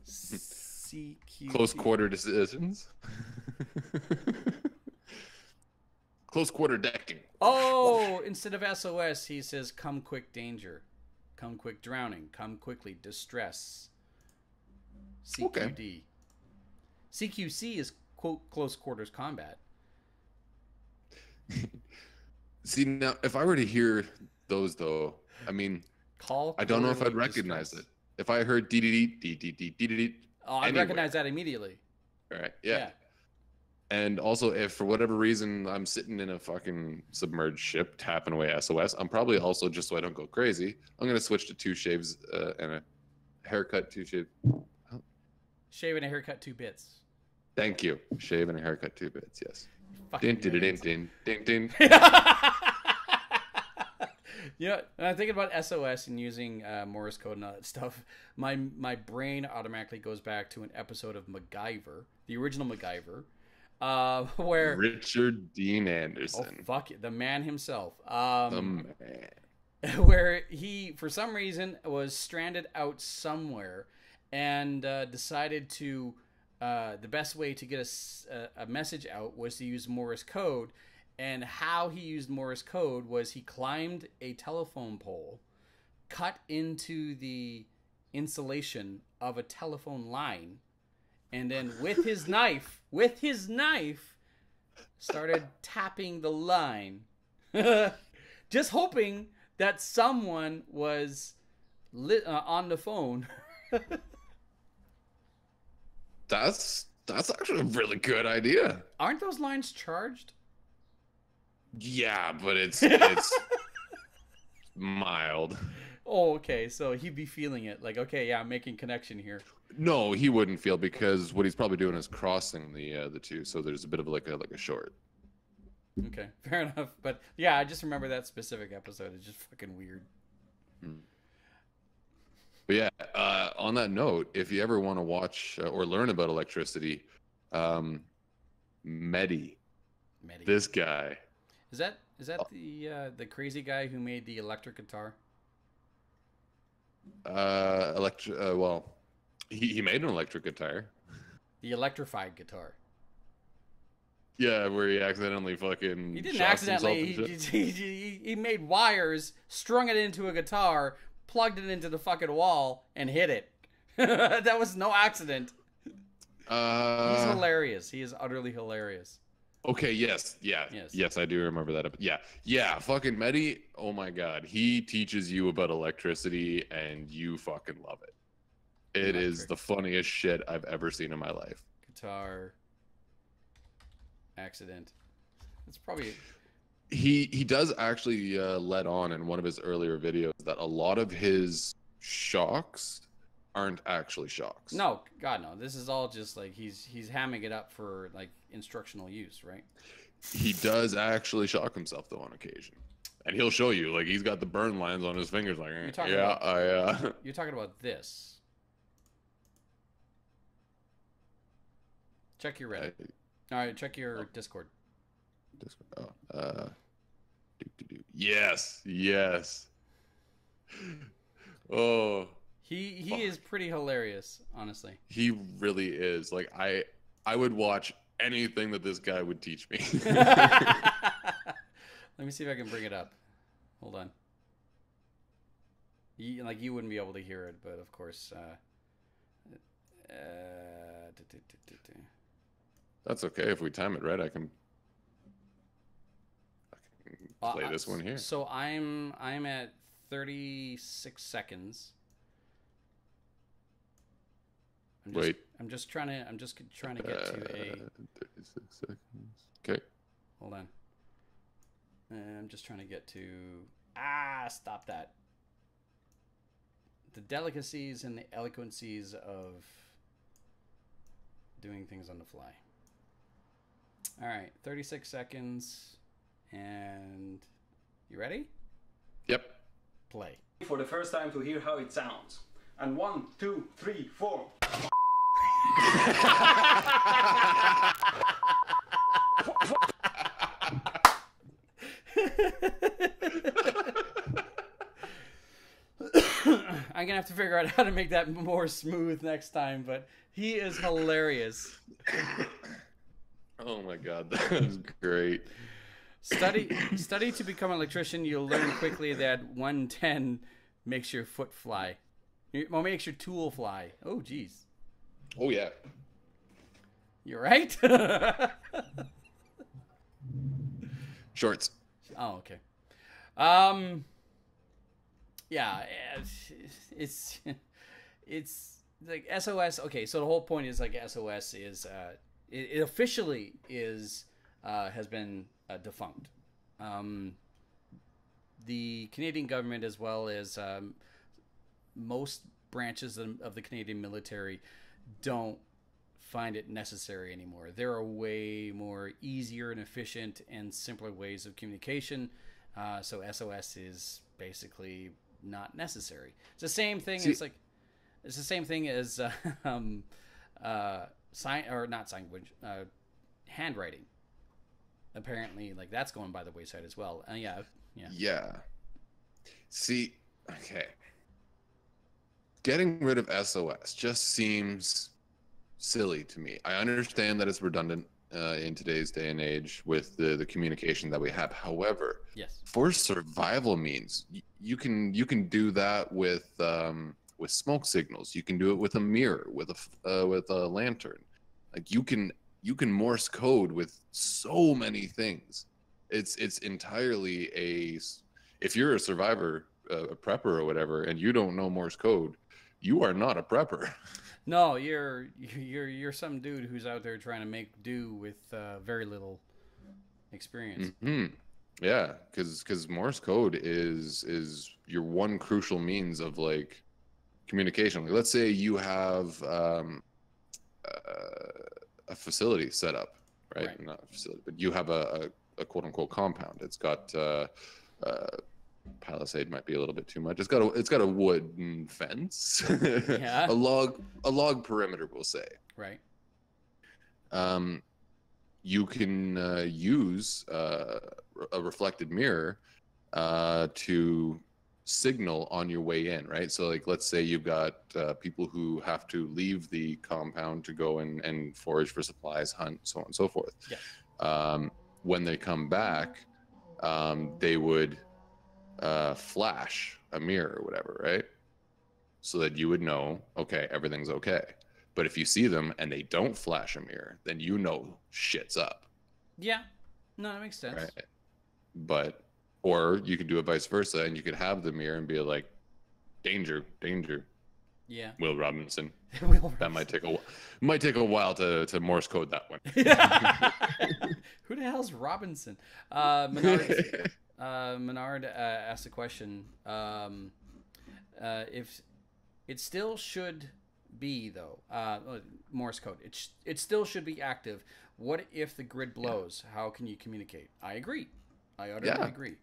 CQD. Close quarter decisions. Close quarter decking. Oh, instead of SOS, he says, come quick danger. Come quick drowning. Come quickly distress. CQD. Okay. CQC is, quote, close quarters combat. See, now, if I were to hear those, though, I mean, Call. I don't know if I'd quarterly recognize distress. it. If I heard dee-dee-dee. Oh, I'd recognize that immediately. All right, yeah. And also, if for whatever reason I'm sitting in a fucking submerged ship tapping away SOS, I'm probably also, just so I don't go crazy, I'm going to switch to 2 shaves and a haircut, 2 shave. Shave and a haircut, 2 bits. Thank you. Shave and a haircut, 2 bits, yes. Fucking Din, din, din, din, din, din. Yeah, when I'm thinking about SOS and using Morse code and all that stuff, my brain automatically goes back to an episode of MacGyver, the original MacGyver, where Richard Dean oh Anderson. fuck it, the man himself, The man. where he for some reason was stranded out somewhere and decided to the best way to get a message out was to use Morse code. And how he used Morse code was he climbed a telephone pole, cut into the insulation of a telephone line, and then with his knife, started tapping the line, just hoping that someone was on the phone. That's actually a really good idea. Aren't those lines charged? Yeah, but it's mild. Oh, okay. So he'd be feeling it. Like, okay, yeah, I'm making connection here. No, he wouldn't feel, because what he's probably doing is crossing the two, so there's a bit of like a short. Okay, fair enough. But yeah, I just remember that specific episode. It's just fucking weird. But yeah, on that note, if you ever want to watch or learn about electricity, Medi, this guy. Is that the crazy guy who made the electric guitar? Well, he made an electric guitar. The electrified guitar. Yeah, where he accidentally fucking He didn't shocks himself accidentally. and shit. He made wires, strung it into a guitar, plugged it into the fucking wall, and hit it. That was no accident. He's hilarious. He is utterly hilarious. Okay, yes, I do remember that. Yeah, fucking Medi, oh my god, he teaches you about electricity and you fucking love it. It is the funniest shit I've ever seen in my life. Guitar accident. It's probably He does actually let on in one of his earlier videos that a lot of his shocks aren't actually shocks. No, God no. This is all just like he's hamming it up for like instructional use, right? He does actually shock himself though on occasion, and he'll show you like he's got the burn lines on his fingers. Like, You're talking about this. Check your Reddit. All right, check your Discord. Yes. Oh, he is pretty hilarious, honestly. he really is. Like I would watch anything that this guy would teach me. Let me see if I can bring it up. Hold on. You wouldn't be able to hear it, but of course. That's okay. If we time it right, I can play this one here. So I'm at 36 seconds. I'm just trying to get to a 36 seconds. Okay. Hold on. I'm just trying to get to stop that. The delicacies and the eloquencies of doing things on the fly. All right, 36 seconds. And you ready? Yep. Play. For the first time to hear how it sounds. And 1, 2, 3, 4. I'm gonna have to figure out how to make that more smooth next time, but he is hilarious. Oh my god, that was great. Study to become an electrician. You'll learn quickly that 110 makes your foot fly. Well, makes your tool fly. Oh, geez. Oh yeah. You're right. Shorts. Oh, okay. Yeah, it's like SOS. Okay, so the whole point is like SOS is it officially is has been defunct. The Canadian government, as well as most branches of the Canadian military, don't find it necessary anymore. There are way more easier and efficient and simpler ways of communication. So SOS is basically not necessary. It's the same thing. It's the same thing as handwriting. Apparently, like that's going by the wayside as well. Yeah. See, okay. Getting rid of SOS just seems silly to me. I understand that it's redundant in today's day and age with the communication that we have. However, yes, for survival means, you can do that with smoke signals. You can do it with a mirror, with a lantern. Like you can Morse code with so many things. It's entirely if you're a survivor, a prepper or whatever, and you don't know Morse code, you are not a prepper. No, you're some dude who's out there trying to make do with very little experience. Mm-hmm. Yeah, because Morse code is your one crucial means of like communication. Like, let's say you have a facility set up, right? Not a facility, but you have a quote unquote compound. It's got palisade might be a little bit too much. It's got a wooden fence, Yeah. a log perimeter, we'll say. Right. You can use a reflected mirror to signal on your way in, right? So like, let's say you've got people who have to leave the compound to go and forage for supplies, hunt, so on and so forth. Yeah. When they come back, they would flash a mirror or whatever, right? So that you would know, okay, everything's okay. But if you see them and they don't flash a mirror, then you know shit's up. Yeah. No, that makes sense. Right. Or you could do it vice versa, and you could have the mirror and be like, danger, danger. Yeah. Will Robinson. Will That might take a while to Morse code that one. Who the hell's Robinson? Menard asked a question. If it still should be though, Morse code. It still should be active. What if the grid blows? How can you communicate? I agree. I utterly agree.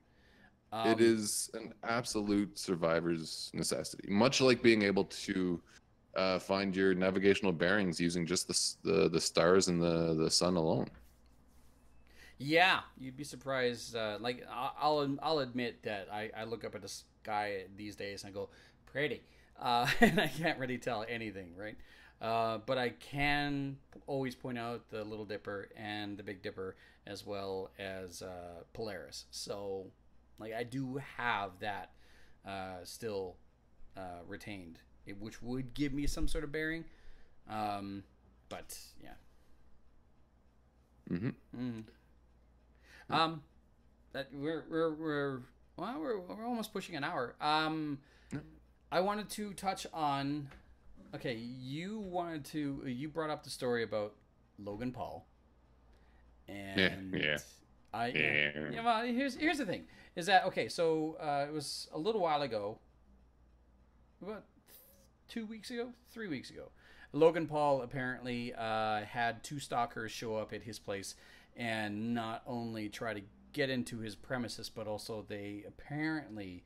It is an absolute survivor's necessity. Much like being able to find your navigational bearings using just the stars and the sun alone. Yeah, you'd be surprised. Like I'll admit that I look up at the sky these days and I go, pretty, and I can't really tell anything, right? But I can always point out the Little Dipper and the Big Dipper as well as Polaris. So, like, I do have that still retained, which would give me some sort of bearing. But yeah. That we're almost pushing an hour. I wanted to touch on. Okay, you brought up the story about Logan Paul. And well, here's the thing. Is that okay, so it was a little while ago. About 3 weeks ago. Logan Paul apparently had two stalkers show up at his place and not only try to get into his premises, but also they apparently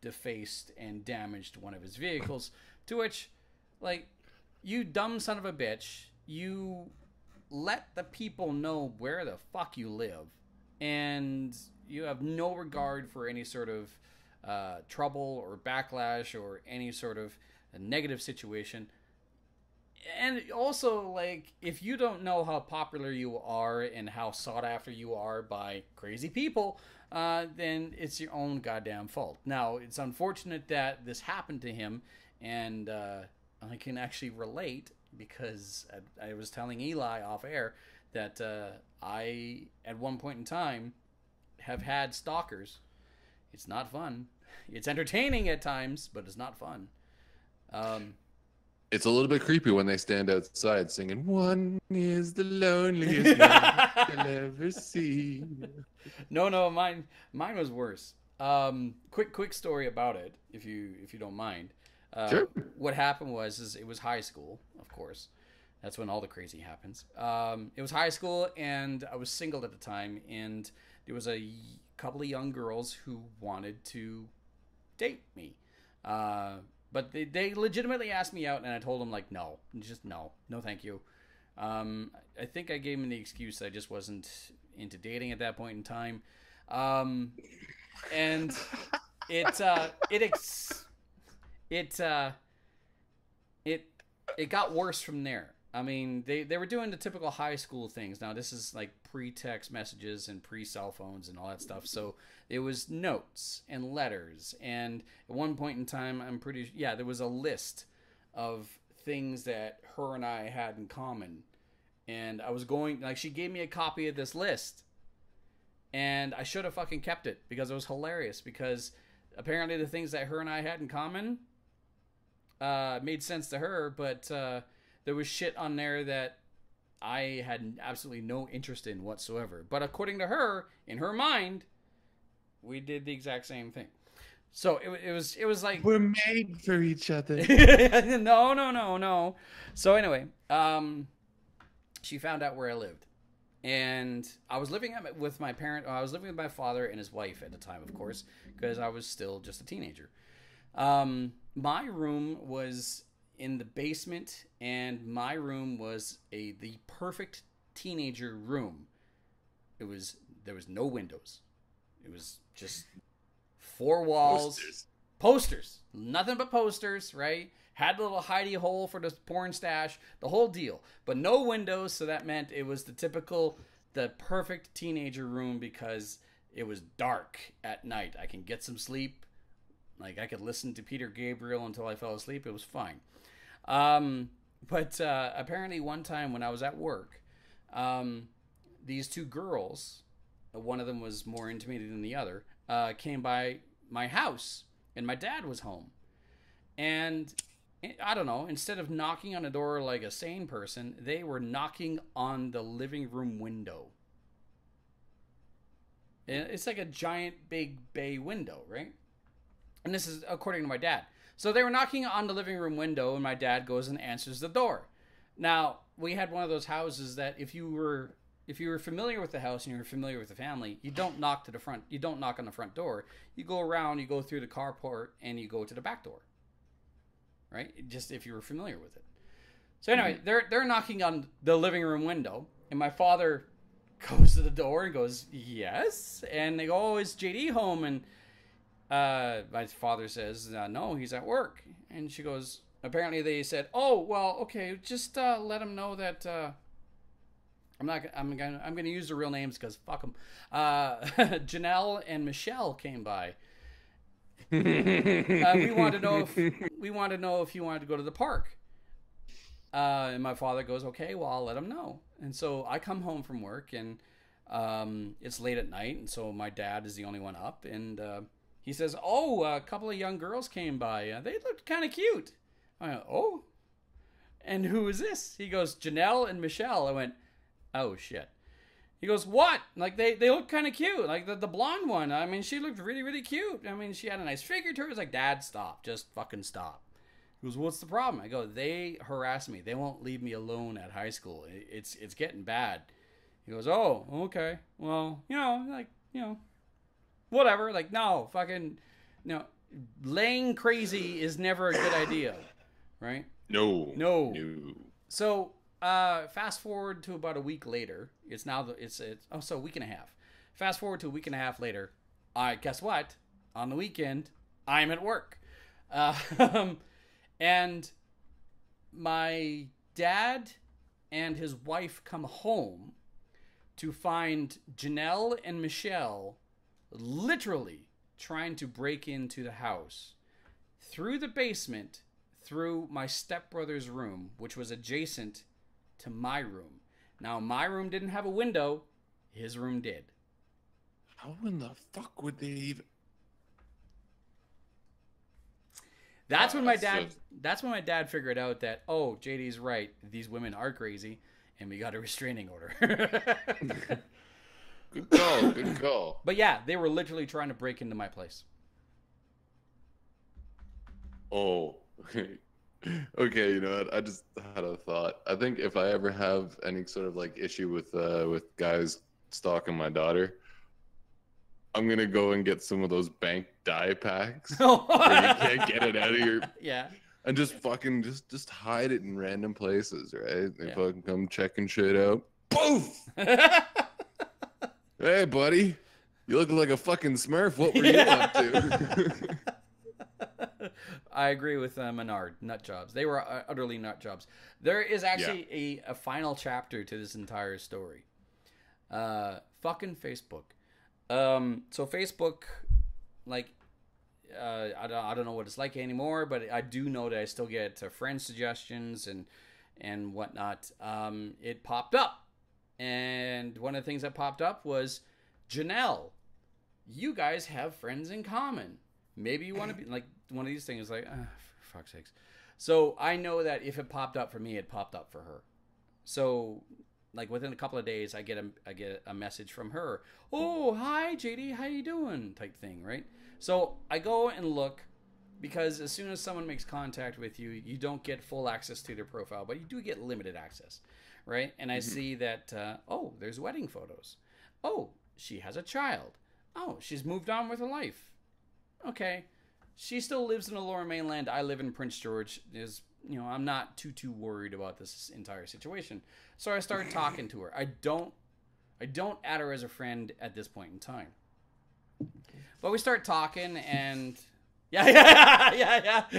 defaced and damaged one of his vehicles. To which, like, you dumb son of a bitch, you let the people know where the fuck you live, and you have no regard for any sort of trouble or backlash or any sort of a negative situation. And also, like, if you don't know how popular you are and how sought after you are by crazy people, then it's your own goddamn fault. Now, it's unfortunate that this happened to him, and I can actually relate because I was telling Eli off air that I, at one point in time, have had stalkers. It's not fun. It's entertaining at times, but it's not fun. It's a little bit creepy when they stand outside singing, "One is the loneliest man you'll ever see." No, mine was worse. Quick story about it, if you don't mind. Sure. What happened was it was high school, of course. That's when all the crazy happens. It was high school, and I was single at the time, and there was a couple of young girls who wanted to date me. But they legitimately asked me out, and I told them, like, no, thank you. I think I gave them the excuse that I just wasn't into dating at that point in time. And it got worse from there. I mean, they were doing the typical high school things. Now, this is like pre-text messages and pre-cell phones and all that stuff. So it was notes and letters. And at one point in time, there was a list of things that her and I had in common. And I was she gave me a copy of this list. And I should have fucking kept it because it was hilarious. Because apparently the things that her and I had in common made sense to her, but there was shit on there that I had absolutely no interest in whatsoever. But according to her, in her mind, we did the exact same thing. So it was like, we're made for each other. No. So anyway, she found out where I lived, and I was living with my parent. I was living with my father and his wife at the time, of course, because I was still just a teenager. My room was in the basement, and my room was the perfect teenager room. There was no windows. It was just four walls, posters, nothing but posters, right? Had a little hidey hole for the porn stash, the whole deal, but no windows. So that meant it was the perfect teenager room because it was dark at night. I can get some sleep. Like, I could listen to Peter Gabriel until I fell asleep. It was fine. But apparently one time when I was at work, these two girls, one of them was more into me than the other, came by my house, and my dad was home. And I don't know, instead of knocking on a door like a sane person, they were knocking on the living room window. It's like a giant big bay window, right? And this is according to my dad. So they were knocking on the living room window, and my dad goes and answers the door. Now, we had one of those houses that if you were familiar with the house and you were familiar with the family, you don't knock on the front door. You go around, you go through the carport, and you go to the back door. Right? Just if you were familiar with it. So anyway, they're knocking on the living room window, and my father goes to the door and goes, yes. And they go, oh, is JD home? And my father says, no, he's at work. And she goes, apparently they said, oh, well, okay, just let him know that I'm gonna use the real names because fuck them. Janelle and Michelle came by. We want to know if you wanted to go to the park. And my father goes, okay, well, I'll let him know. And so I come home from work, and it's late at night, and so my dad is the only one up, and he says, oh, a couple of young girls came by. They looked kind of cute. I went, oh, and who is this? He goes, Janelle and Michelle. I went, oh, shit. He goes, what? Like, they look kind of cute. Like, the blonde one, I mean, she looked really, really cute. I mean, she had a nice figure to her. I was like, Dad, stop. Just fucking stop. He goes, what's the problem? I go, they harass me. They won't leave me alone at high school. It's getting bad. He goes, oh, okay. Well, whatever. Like, no, fucking, laying crazy is never a good idea, right? No. So, fast forward to about a week later. It's a week and a half. Fast forward to a week and a half later. Guess what? On the weekend, I'm at work. And my dad and his wife come home to find Janelle and Michelle literally trying to break into the house through the basement, through my stepbrother's room, which was adjacent to my room. Now, my room didn't have a window. His room did. How in the fuck would they even... That's when my dad figured out that, oh, JD's right. These women are crazy, and we got a restraining order. Good call. But yeah, they were literally trying to break into my place. Oh, okay. You know what? I just had a thought. I think if I ever have any sort of like issue with guys stalking my daughter, I'm gonna go and get some of those bank dye packs where you can't get it out of your and just fucking just hide it in random places, right? They fucking come checking shit out. Poof! Hey, buddy, you look like a fucking Smurf. What were you up to? I agree with Menard. Nut jobs. They were utterly nut jobs. There is actually a final chapter to this entire story. Fucking Facebook. So Facebook, like, I don't know what it's like anymore, but I do know that I still get friend suggestions and whatnot. It popped up. And one of the things that popped up was, Janelle, you guys have friends in common. Maybe you want to be like one of these things, like, for fuck's sakes. So I know that if it popped up for me, it popped up for her. So like within a couple of days, I get a message from her. Oh, hi JD, how you doing? Type thing, right? So I go and look, because as soon as someone makes contact with you, you don't get full access to their profile, but you do get limited access, right? And I see that, oh, there's wedding photos. Oh, she has a child. Oh, she's moved on with her life. Okay. She still lives in the Lower Mainland. I live in Prince George. I'm not too worried about this entire situation. So I started talking to her. I don't add her as a friend at this point in time. But we start talking, and yeah.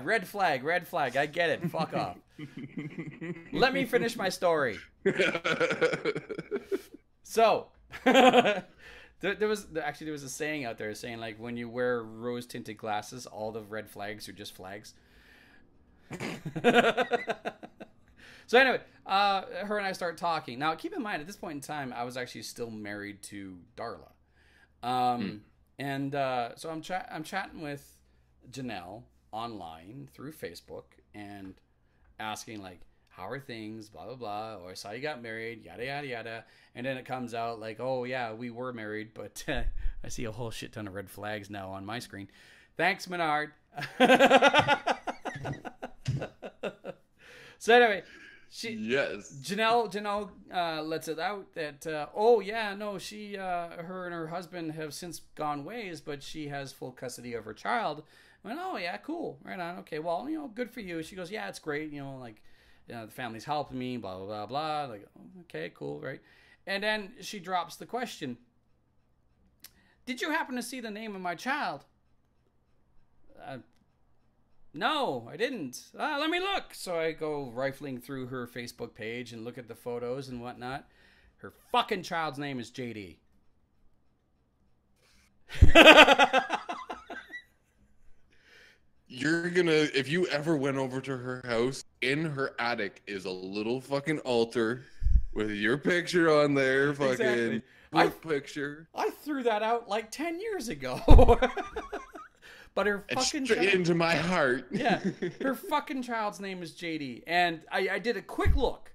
Red flag. I get it. Fuck off. Let me finish my story. So, there was a saying out there saying, like, when you wear rose tinted glasses, all the red flags are just flags. So anyway, her and I start talking. Now, keep in mind, at this point in time, I was actually still married to Darla. And so I'm chatting with Janelle online through Facebook and asking like, how are things, blah, blah, blah, or I saw you got married, yada, yada, yada. And then it comes out like, oh, yeah, we were married, but I see a whole shit ton of red flags now on my screen. Thanks, Menard. So anyway, Janelle lets it out that, oh, yeah, no, her and her husband have since gone ways, but she has full custody of her child. I went, oh, yeah, cool. Right on. Okay, well, good for you. She goes, yeah, it's great. Like, the family's helping me, blah, blah, blah, blah. Like, okay, cool, right? And then she drops the question, did you happen to see the name of my child? No, I didn't. Let me look. So I go rifling through her Facebook page and look at the photos and whatnot. Her fucking child's name is JD. You're gonna, if you ever went over to her house, in her attic is a little fucking altar with your picture on there, fucking picture. I threw that out like 10 years ago. But her fucking straight into my heart. Yeah, her fucking child's name is JD. And I did a quick look,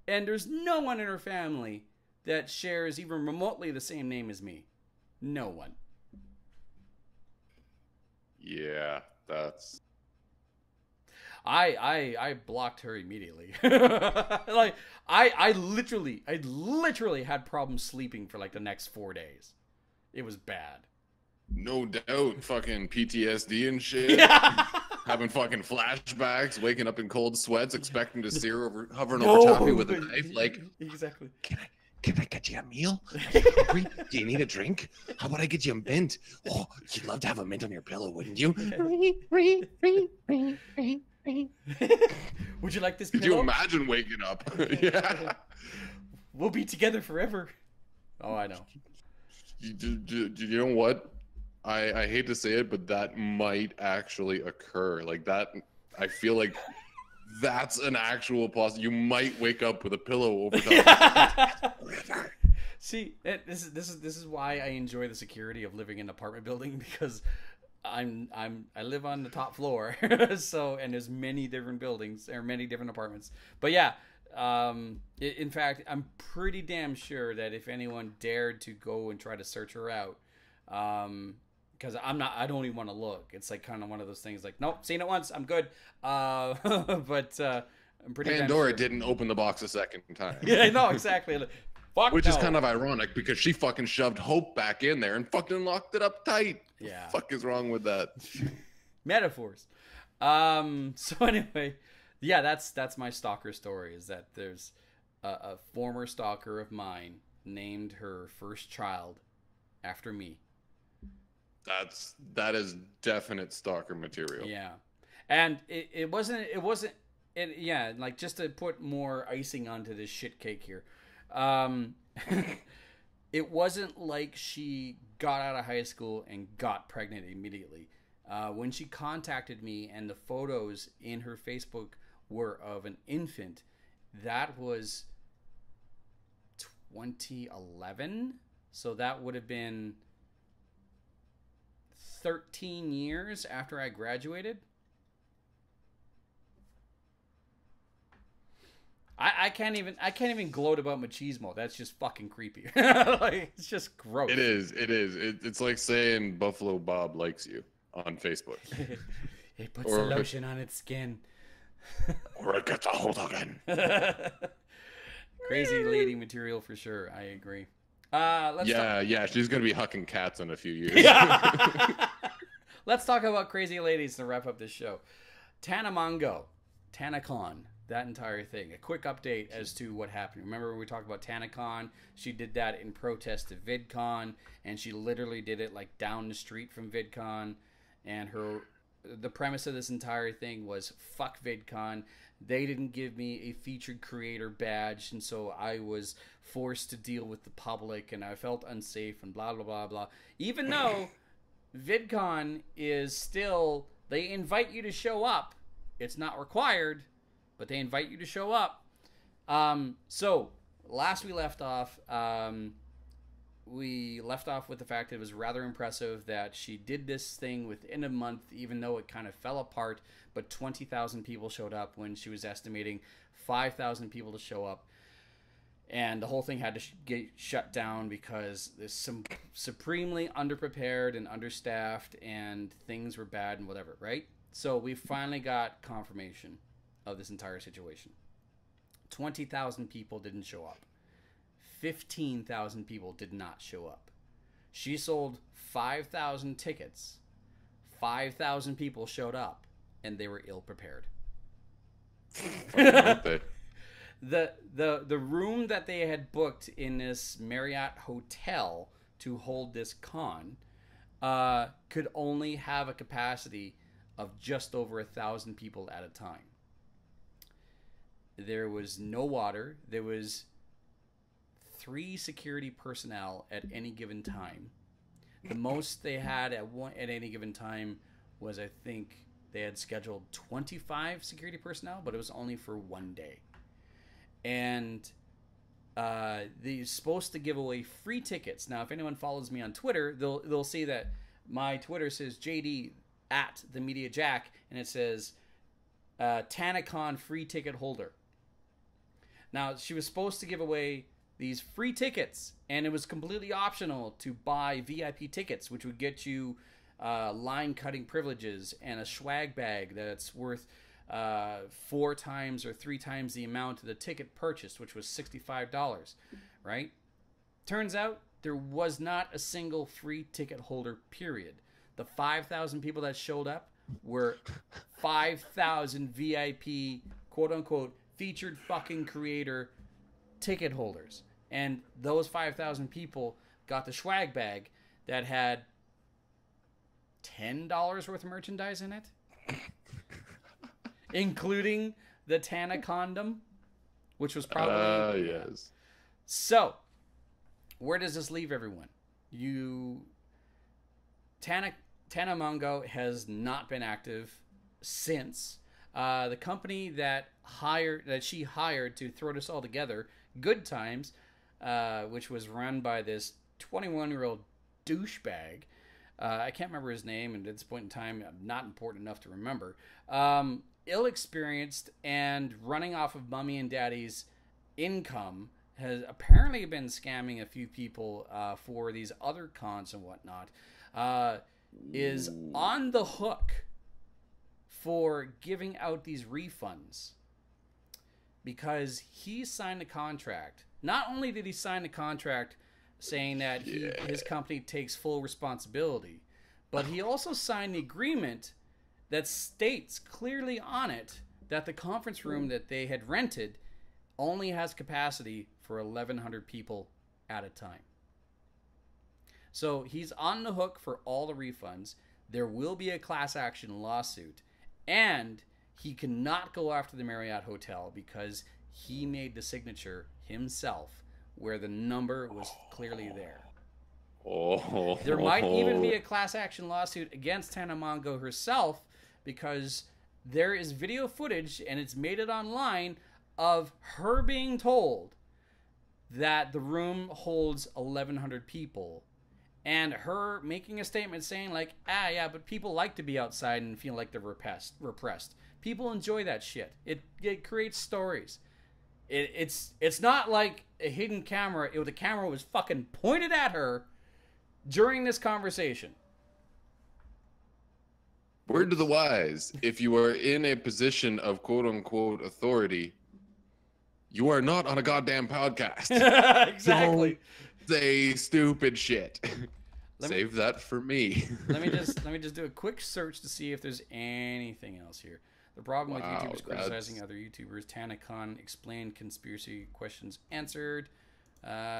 and there's no one in her family that shares even remotely the same name as me. No one. Yeah, that's... I blocked her immediately. Like I literally had problems sleeping for like the next 4 days. It was bad. No doubt, fucking PTSD and shit. Yeah. Having fucking flashbacks, waking up in cold sweats, expecting to see her hovering over top of you with a knife. Like, exactly. Can I get you a meal? Do you need a drink? How about I get you a mint? Oh, you'd love to have a mint on your pillow, wouldn't you? Would you like this Could pillow? you imagine waking up? Yeah. We'll be together forever. Oh, I know. You know what? I hate to say it, but that might actually occur. Like that, I feel like that's an actual possibility. You might wake up with a pillow over top. See, this is why I enjoy the security of living in an apartment building, because I live on the top floor, so, and there's many different buildings or many different apartments. But yeah, in fact, I'm pretty damn sure that if anyone dared to go and try to search her out, because I don't even want to look. It's like kind of one of those things like, nope, seen it once, I'm good. But I'm pretty Pandora damn sure. didn't open the box a second time. Yeah, no, exactly. Fuck Which no. is kind of ironic because she fucking shoved Hope back in there and fucking locked it up tight. Yeah. What the fuck is wrong with that? Metaphors. So anyway, yeah, that's my stalker story, is that there's a former stalker of mine named her first child after me. That is definite stalker material. Yeah. And it wasn't yeah, like, just to put more icing onto this shit cake here. It wasn't like she got out of high school and got pregnant immediately. When she contacted me and the photos in her Facebook were of an infant, that was 2011. So that would have been 13 years after I graduated. I can't even gloat about machismo. That's just fucking creepy. Like, it's just gross. It is. It's like saying Buffalo Bob likes you on Facebook. It puts the lotion on its skin. Or it gets a hold again. Crazy lady material for sure. I agree. Yeah, she's gonna be hucking cats in a few years. Let's talk about crazy ladies to wrap up this show. Tanamongo, TanaCon, that entire thing. A quick update as to what happened. Remember when we talked about TanaCon? She did that in protest to VidCon, and she literally did it like down the street from VidCon. And the premise of this entire thing was, fuck VidCon. They didn't give me a featured creator badge, and so I was forced to deal with the public, and I felt unsafe, and blah, blah, blah, blah. Even though VidCon is still, they invite you to show up. It's not required, but they invite you to show up. So, last we left off, we left off with the fact that it was rather impressive that she did this thing within a month, even though it kind of fell apart. But 20,000 people showed up when she was estimating 5,000 people to show up. And the whole thing had to get shut down because there's some supremely underprepared and understaffed, and things were bad and whatever, right? So we finally got confirmation of this entire situation. 20,000 people didn't show up. 15,000 people did not show up. She sold 5,000 tickets. 5,000 people showed up, and they were ill prepared. The room that they had booked in this Marriott hotel to hold this con could only have a capacity of just over 1,000 people at a time. There was no water. There was 3 security personnel at any given time. The most they had at any given time was, I think, they had scheduled 25 security personnel, but it was only for one day. And they're supposed to give away free tickets. Now, if anyone follows me on Twitter, they'll see that my Twitter says JD at the Media Jack, and it says TanaCon free ticket holder. Now, she was supposed to give away these free tickets, and it was completely optional to buy VIP tickets, which would get you line cutting privileges and a swag bag that's worth 4 times or 3 times the amount of the ticket purchased, which was $65, right? Turns out there was not a single free ticket holder, period. The 5,000 people that showed up were 5,000 VIP, quote-unquote, featured fucking creator ticket holders. And those 5,000 people got the swag bag that had $10 worth of merchandise in it, including the Tana condom, which was probably... yes. So, where does this leave everyone? Tana Mongo has not been active since. The company that she hired to throw this all together, Good Times, which was run by this 21-year-old douchebag. I can't remember his name, and at this point in time, not important enough to remember. Ill-experienced and running off of Mummy and Daddy's income, has apparently been scamming a few people for these other cons and whatnot, is on the hook for giving out these refunds because he signed a contract. Not only did he sign the contract saying that his company takes full responsibility, but he also signed the agreement that states clearly on it that the conference room that they had rented only has capacity for 1,100 people at a time. So he's on the hook for all the refunds. There will be a class action lawsuit, and he cannot go after the Marriott Hotel because he made the signature himself where the number was clearly there. There might even be a class action lawsuit against Tana Mongo herself because there is video footage, and it's made it online, of her being told that the room holds 1,100 people, and her making a statement saying like, yeah, but people like to be outside and feel like they're repressed. People enjoy that shit. It creates stories. It's not like a hidden camera. The camera was fucking pointed at her during this conversation. Word to the wise, if you are in a position of quote-unquote authority, you are not on a goddamn podcast. Exactly. Don't say stupid shit. Save that for me. let me just do a quick search to see if there's anything else here. The problem with YouTubers criticizing other YouTubers. TanaCon explained, conspiracy questions answered.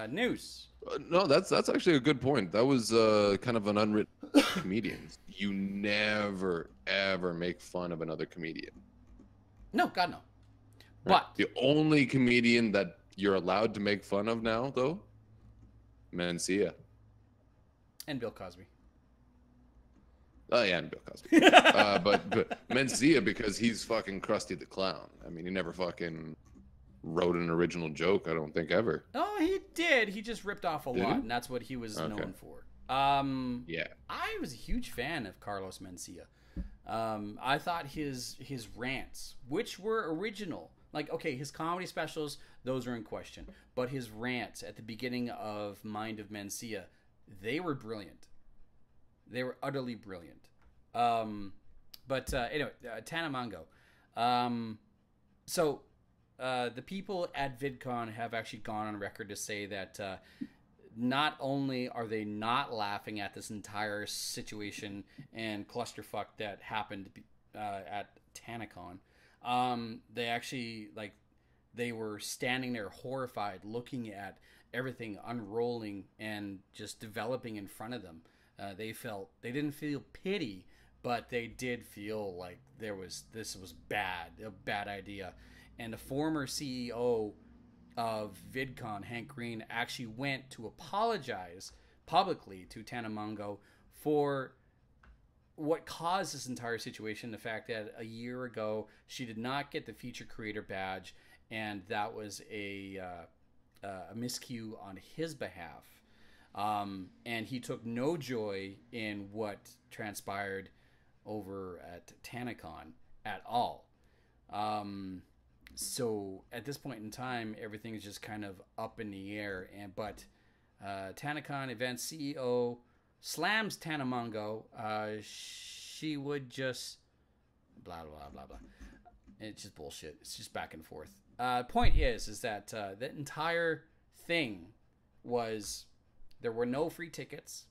News. No, that's actually a good point. That was kind of an unwritten comedians. You never ever make fun of another comedian. No, God no. Right? But the only comedian that you're allowed to make fun of now, though, Mencia. And Bill Cosby. Oh yeah, and Bill Cosby. but Mencia, because he's fucking Krusty the Clown. I mean, he never fucking wrote an original joke, I don't think, ever. Oh, he did. He just ripped off a Did lot, he? and that's what he was Okay. known for. Yeah. I was a huge fan of Carlos Mencia. I thought his rants, which were original, like, okay, his comedy specials, those are in question, but his rants at the beginning of Mind of Mencia, they were brilliant. They were utterly brilliant. But anyway, Tanamango. So the people at VidCon have actually gone on record to say that not only are they not laughing at this entire situation and clusterfuck that happened at TanaCon, they actually, like, they were standing there horrified, looking at everything unrolling and just developing in front of them. They didn't feel pity, but they did feel like this was a bad idea. And the former CEO of VidCon, Hank Green, actually went to apologize publicly to Tanamango for what caused this entire situation. The fact that a year ago she did not get the feature creator badge, and that was a miscue on his behalf. And he took no joy in what transpired over at TanaCon at all. So at this point in time, everything is just kind of up in the air. But TanaCon event CEO slams Tanamango. She would just blah blah blah blah. It's just bullshit. It's just back and forth. Point is that the entire thing was, there were no free tickets.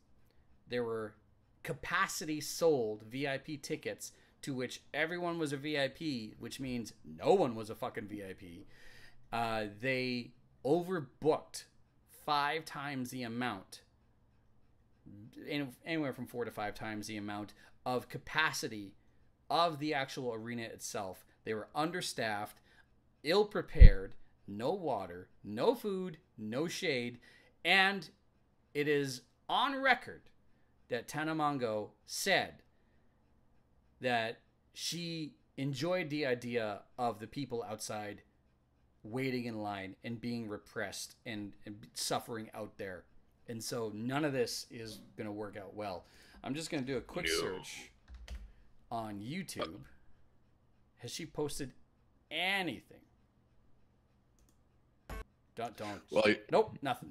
There were capacity sold VIP tickets, to which everyone was a VIP, which means no one was a fucking VIP. They overbooked 5 times the amount, anywhere from 4 to 5 times the amount of capacity of the actual arena itself. They were understaffed, ill-prepared, no water, no food, no shade, and it is on record that Tanamango said that she enjoyed the idea of the people outside waiting in line and being repressed and suffering out there. And so none of this is going to work out well. I'm just going to do a quick search on YouTube. Has she posted anything? Don't. Well, Nope, nothing.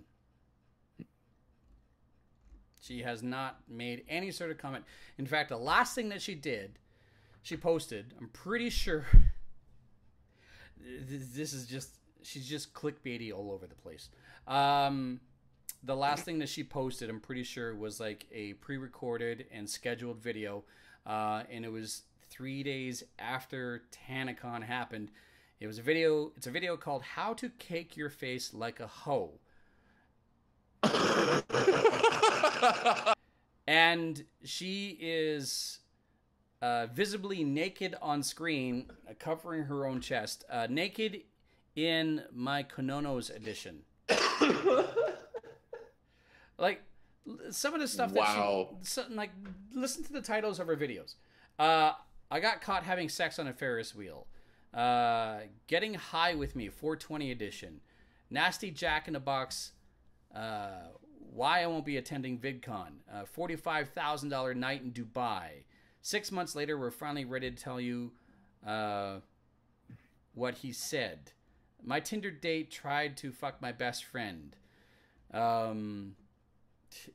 She has not made any sort of comment. In fact, the last thing that she posted, I'm pretty sure this is she's just clickbaity all over the place. The last thing that she posted, I'm pretty sure, was like a pre-recorded and scheduled video, and it was 3 days after TanaCon happened. It's a video called "How to Cake Your Face Like a Hoe." And she is visibly naked on screen, covering her own chest, naked in my Kononos edition. Like, some of the stuff Wow. like, listen to the titles of her videos. I got caught having sex on a Ferris wheel. Getting high with me, 420 edition. Nasty Jack in the Box. Why I won't be attending VidCon. $45,000 night in Dubai. 6 months later, we're finally ready to tell you what he said. My Tinder date tried to fuck my best friend.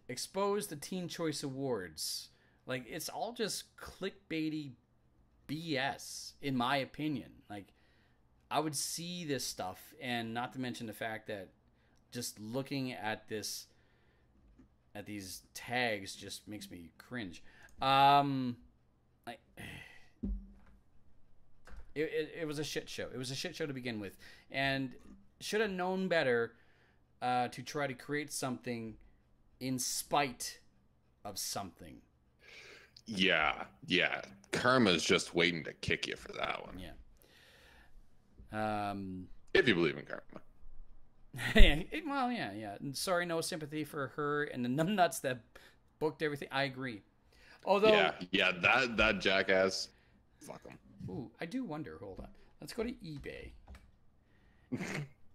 Exposed the Teen Choice Awards. Like, it's all just clickbaity BS, in my opinion. Like, I would see this stuff, and not to mention the fact that just looking at these tags just makes me cringe. It was a shit show. It was a shit show to begin with, and should have known better to try to create something in spite of something. Yeah. Karma's just waiting to kick you for that one. Yeah. If you believe in karma. Well, yeah. Sorry, no sympathy for her and the numbnuts that booked everything. I agree. Although, yeah, that jackass. Fuck him. ooh, I do wonder. Hold on. Let's go to eBay.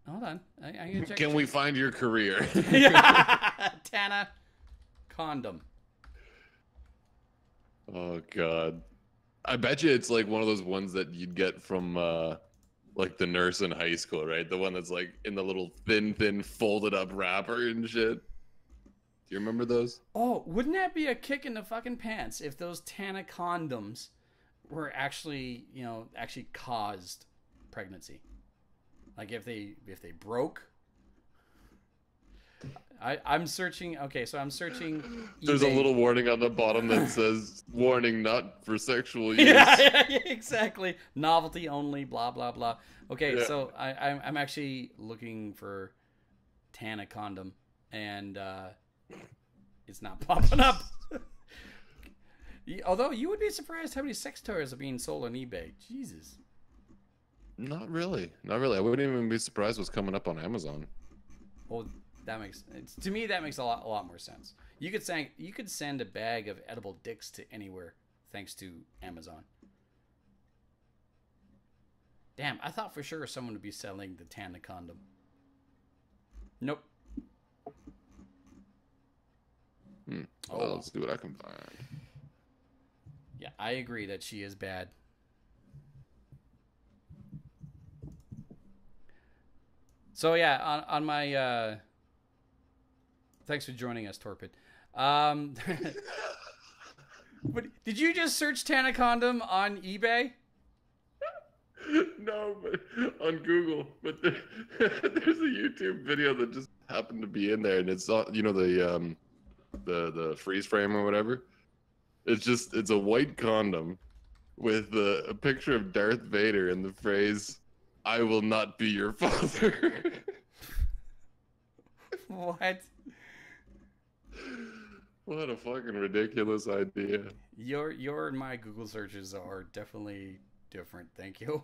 Hold on. I gotta check. Can we find your career? Tana condom. Oh God. I bet you it's like one of those ones that you'd get from like the nurse in high school, right? The one that's like in the little thin folded up wrapper and shit. Do you remember those? Oh, wouldn't that be a kick in the fucking pants if those Tana condoms were actually, actually caused pregnancy? Like if they broke. I'm searching. Okay, so I'm searching. There's a eBay. little warning on the bottom that says "Warning: Not for sexual use." Yeah, exactly. Novelty only. Blah blah blah. Okay, Yeah. so I'm actually looking for Tana condom, and it's not popping up. Although you would be surprised how many sex toys are being sold on eBay. Jesus. Not really. Not really. I wouldn't even be surprised what's coming up on Amazon. Well, to me that makes a lot more sense. You could send a bag of edible dicks to anywhere thanks to Amazon. Damn, I thought for sure someone would be selling the Tana condom. Nope. Well, let's see what I can find. Yeah, I agree that she is bad. So yeah, on my thanks for joining us, Torpid. But did you just search Tana condom on eBay? No, but on Google. But there's a YouTube video that just happened to be in there, and it's not, the freeze frame or whatever. It's a white condom with a picture of Darth Vader and the phrase, "I will not be your father." What? What a fucking ridiculous idea. Your and my Google searches are definitely different. Thank you.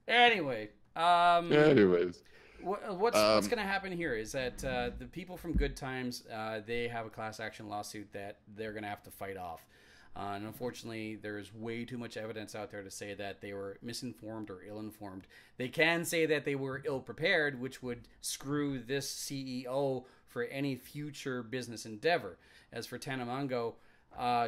Anyway, Anyways, what's going to happen here is that the people from Good Times they have a class action lawsuit that they're going to have to fight off. And unfortunately, there's way too much evidence out there to say that they were misinformed or ill-informed. They can say that they were ill-prepared, which would screw this CEO for any future business endeavor. As for Tana Mongo,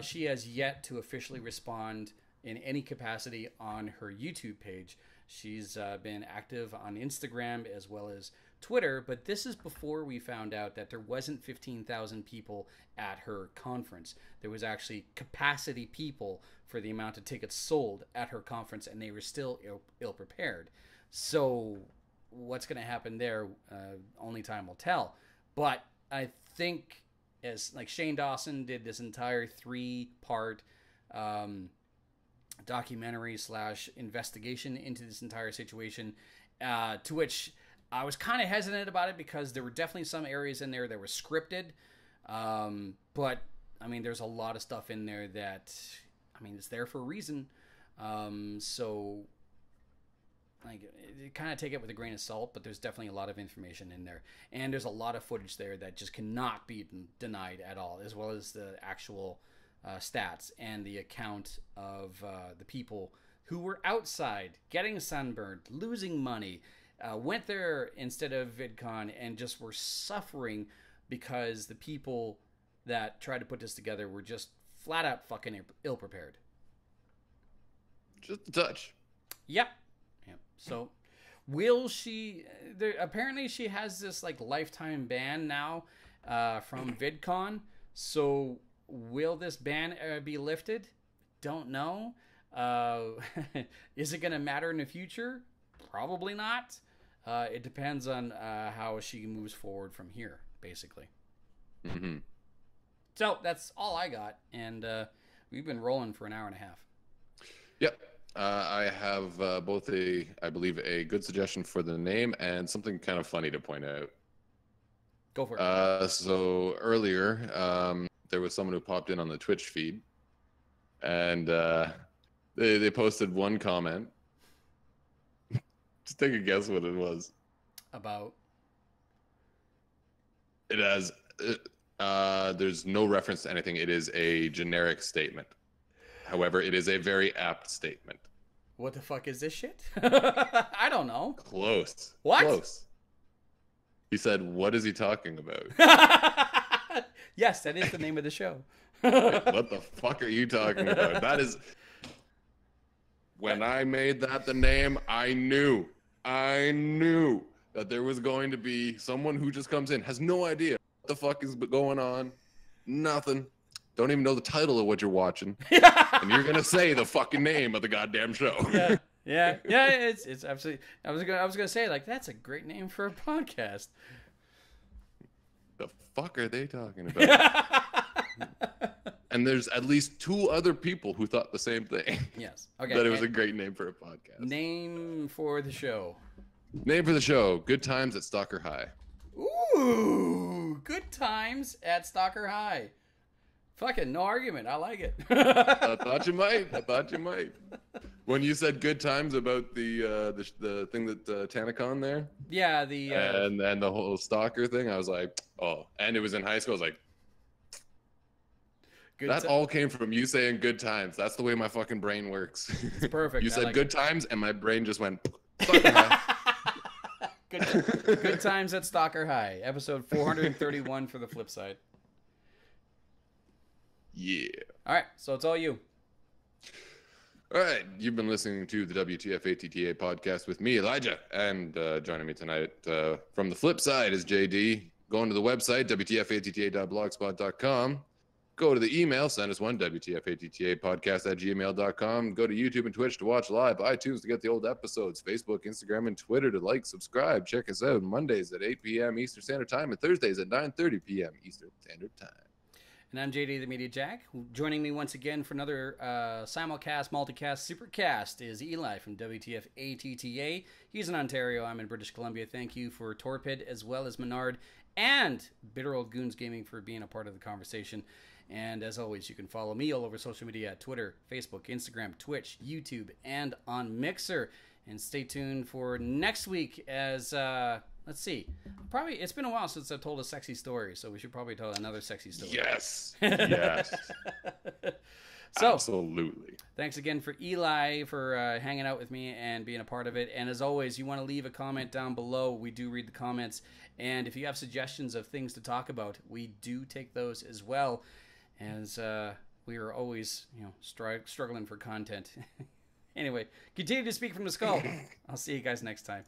she has yet to officially respond in any capacity on her YouTube page. She's been active on Instagram as well as Twitter, but this is before we found out that there wasn't 15,000 people at her conference. There was actually capacity people for the amount of tickets sold at her conference, and they were still ill-prepared. So what's going to happen there, only time will tell. But I think, as like Shane Dawson did this entire 3-part documentary / investigation into this entire situation, to which I was kind of hesitant about it because there were definitely some areas in there that were scripted. But, I mean, there's a lot of stuff in there that, I mean, it's there for a reason. So, like, kind of take it with a grain of salt, but there's definitely a lot of information in there. And there's a lot of footage there that just cannot be denied at all, as well as the actual stats and the account of the people who were outside, getting sunburned, losing money, went there instead of VidCon and just were suffering because the people that tried to put this together were just flat out fucking ill-prepared. just a touch. Yep. So will she apparently she has this like lifetime ban now from VidCon. So will this ban be lifted? Don't know. Is it going to matter in the future? Probably not. It depends on how she moves forward from here, basically. Mm-hmm. So that's all I got, and we've been rolling for an hour and a half. Yep. I have both I believe, a good suggestion for the name and something kind of funny to point out. Go for it. So earlier, there was someone who popped in on the Twitch feed, and they posted one comment. Just take a guess what it was. About? It has, there's no reference to anything. It is a generic statement. However, it is a very apt statement. What the fuck is this shit? I don't know. Close. What? Close. He said, "What is he talking about?" Yes, that is the name of the show. What the fuck are you talking about? That is. When I made that the name, I knew that there was going to be someone who just comes in, has no idea what the fuck is going on, nothing, don't even know the title of what you're watching, and you're gonna say the fucking name of the goddamn show. Yeah. It's absolutely. I was gonna say, like, that's a great name for a podcast. The fuck are they talking about? And there's at least 2 other people who thought the same thing. Yes. Okay. That it was a great name for a podcast. Name for the show. Name for the show: Good Times at Stalker High. Ooh, Good Times at Stalker High. Fucking no argument. I like it. I thought you might. When you said good times about the thing that Tanacon there, Yeah, the and the whole stalker thing, I was like, oh, and it was in high school. I was like, that all came from you saying good times. That's the way my fucking brain works. It's perfect. You I said like good times, and my brain just went. Stalker High. Good Times at Stalker High, episode 431 for the Flipside. Yeah. All right, so it's all you. All right, you've been listening to the WTF ATTA podcast with me, Elijah, and joining me tonight from the flip side is JD. Going to the website, WTFATTA.blogspot.com. Go to the email, send us one, WTFATTApodcast@gmail.com. Go to YouTube and Twitch to watch live, iTunes to get the old episodes, Facebook, Instagram, and Twitter to like, subscribe. Check us out Mondays at 8 p.m. Eastern Standard Time and Thursdays at 9:30 p.m. Eastern Standard Time. And I'm JD the Media Jack. Joining me once again for another simulcast, multicast, supercast is Eli from WTF ATTA. He's in Ontario. I'm in British Columbia. Thank you for Torpid as well as Menard and Bitter Old Goons Gaming for being a part of the conversation. And as always, you can follow me all over social media at Twitter, Facebook, Instagram, Twitch, YouTube, and on Mixer. And stay tuned for next week as, let's see, probably, it's been a while since I've told a sexy story, so we should probably tell another sexy story. Yes. Yes. So, absolutely. Thanks again for Eli for hanging out with me and being a part of it. And as always, you want to leave a comment down below. We do read the comments. And if you have suggestions of things to talk about, we do take those as well. As we are always, struggling for content. Anyway, continue to speak from the skull. I'll see you guys next time.